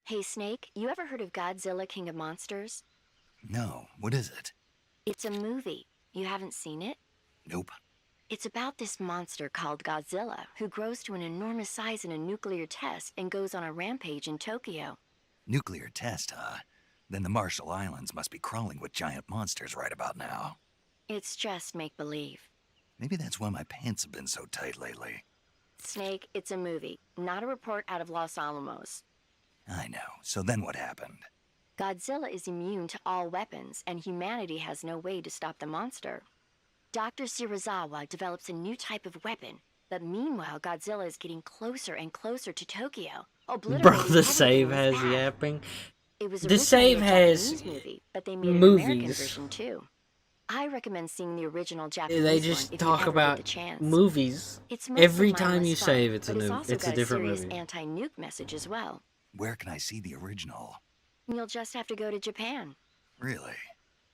Hey, Snake, you ever heard of Godzilla King of Monsters? No, what is it? It's a movie. You haven't seen it? Nope. It's about this monster called Godzilla, who grows to an enormous size in a nuclear test and goes on a rampage in Tokyo. Nuclear test, huh? Then the Marshall Islands must be crawling with giant monsters right about now. It's just make-believe. Maybe that's why my pants have been so tight lately. Snake, it's a movie, not a report out of Los Alamos. I know. So then what happened? Godzilla is immune to all weapons, and humanity has no way to stop the monster. Dr. Shirazawa develops a new type of weapon, but meanwhile, Godzilla is getting closer and closer to Tokyo. Bro, the save has yapping. It was The save has Japanese movie, but they made an American movies. version too. I recommend seeing the original Japanese They one just if talk you ever about get the chance. movies. It's mostly Every time you mindless fun, save, it's a but new. also It's a got different serious movie. anti-nuke message as well. Where can I see the original? You'll just have to go to Japan. Really?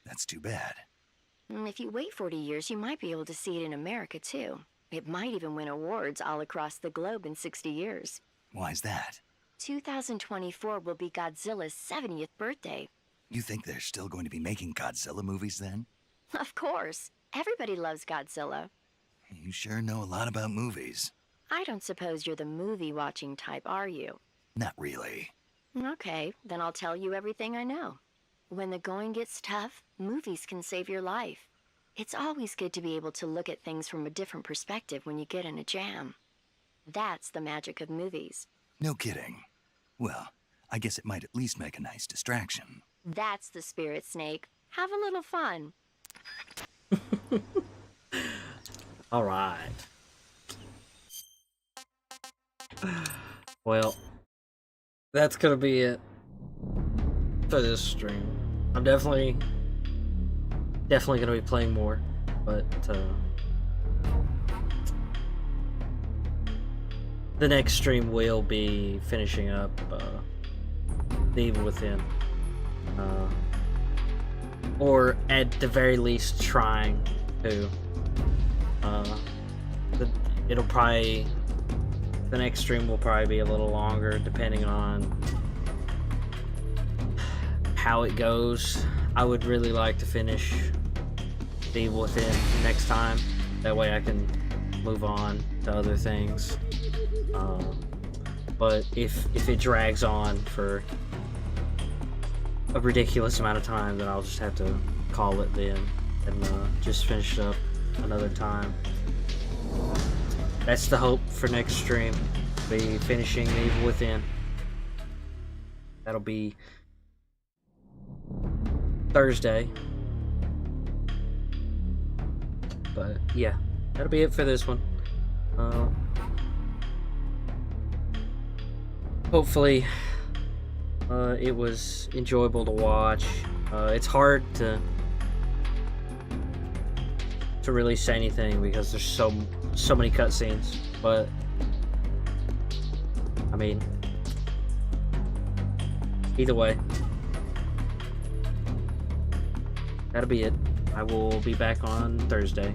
That's too bad. If you wait 40 years, you might be able to see it in America too. It might even win awards all across the globe in 60 years. Why's that? 2024 will be Godzilla's 70th birthday. You think they're still going to be making Godzilla movies then? Of course. Everybody loves Godzilla. You sure know a lot about movies. I don't suppose you're the movie-watching type, are you? Not really. Okay, then I'll tell you everything I know. When the going gets tough, movies can save your life. It's always good to be able to look at things from a different perspective when you get in a jam. That's the magic of movies. No kidding. Well, I guess it might at least make a nice distraction. That's the spirit, Snake. Have a little fun. All right. Well, that's gonna be it for this stream. I'm definitely gonna be playing more, but the next stream will be finishing up The Evil Within, or at the very least trying to. It'll probably, the next stream will probably be a little longer depending on how it goes. I would really like to finish The Evil Within next time. That way I can move on to other things. But if it drags on for a ridiculous amount of time, then I'll just have to call it then and just finish it up another time. That's the hope for next stream. Be finishing The Evil Within. That'll be Thursday. But yeah, that'll be it for this one. Hopefully it was enjoyable to watch. It's hard to really say anything because there's so many cutscenes, but I mean, either way, that'll be it. I will be back on Thursday.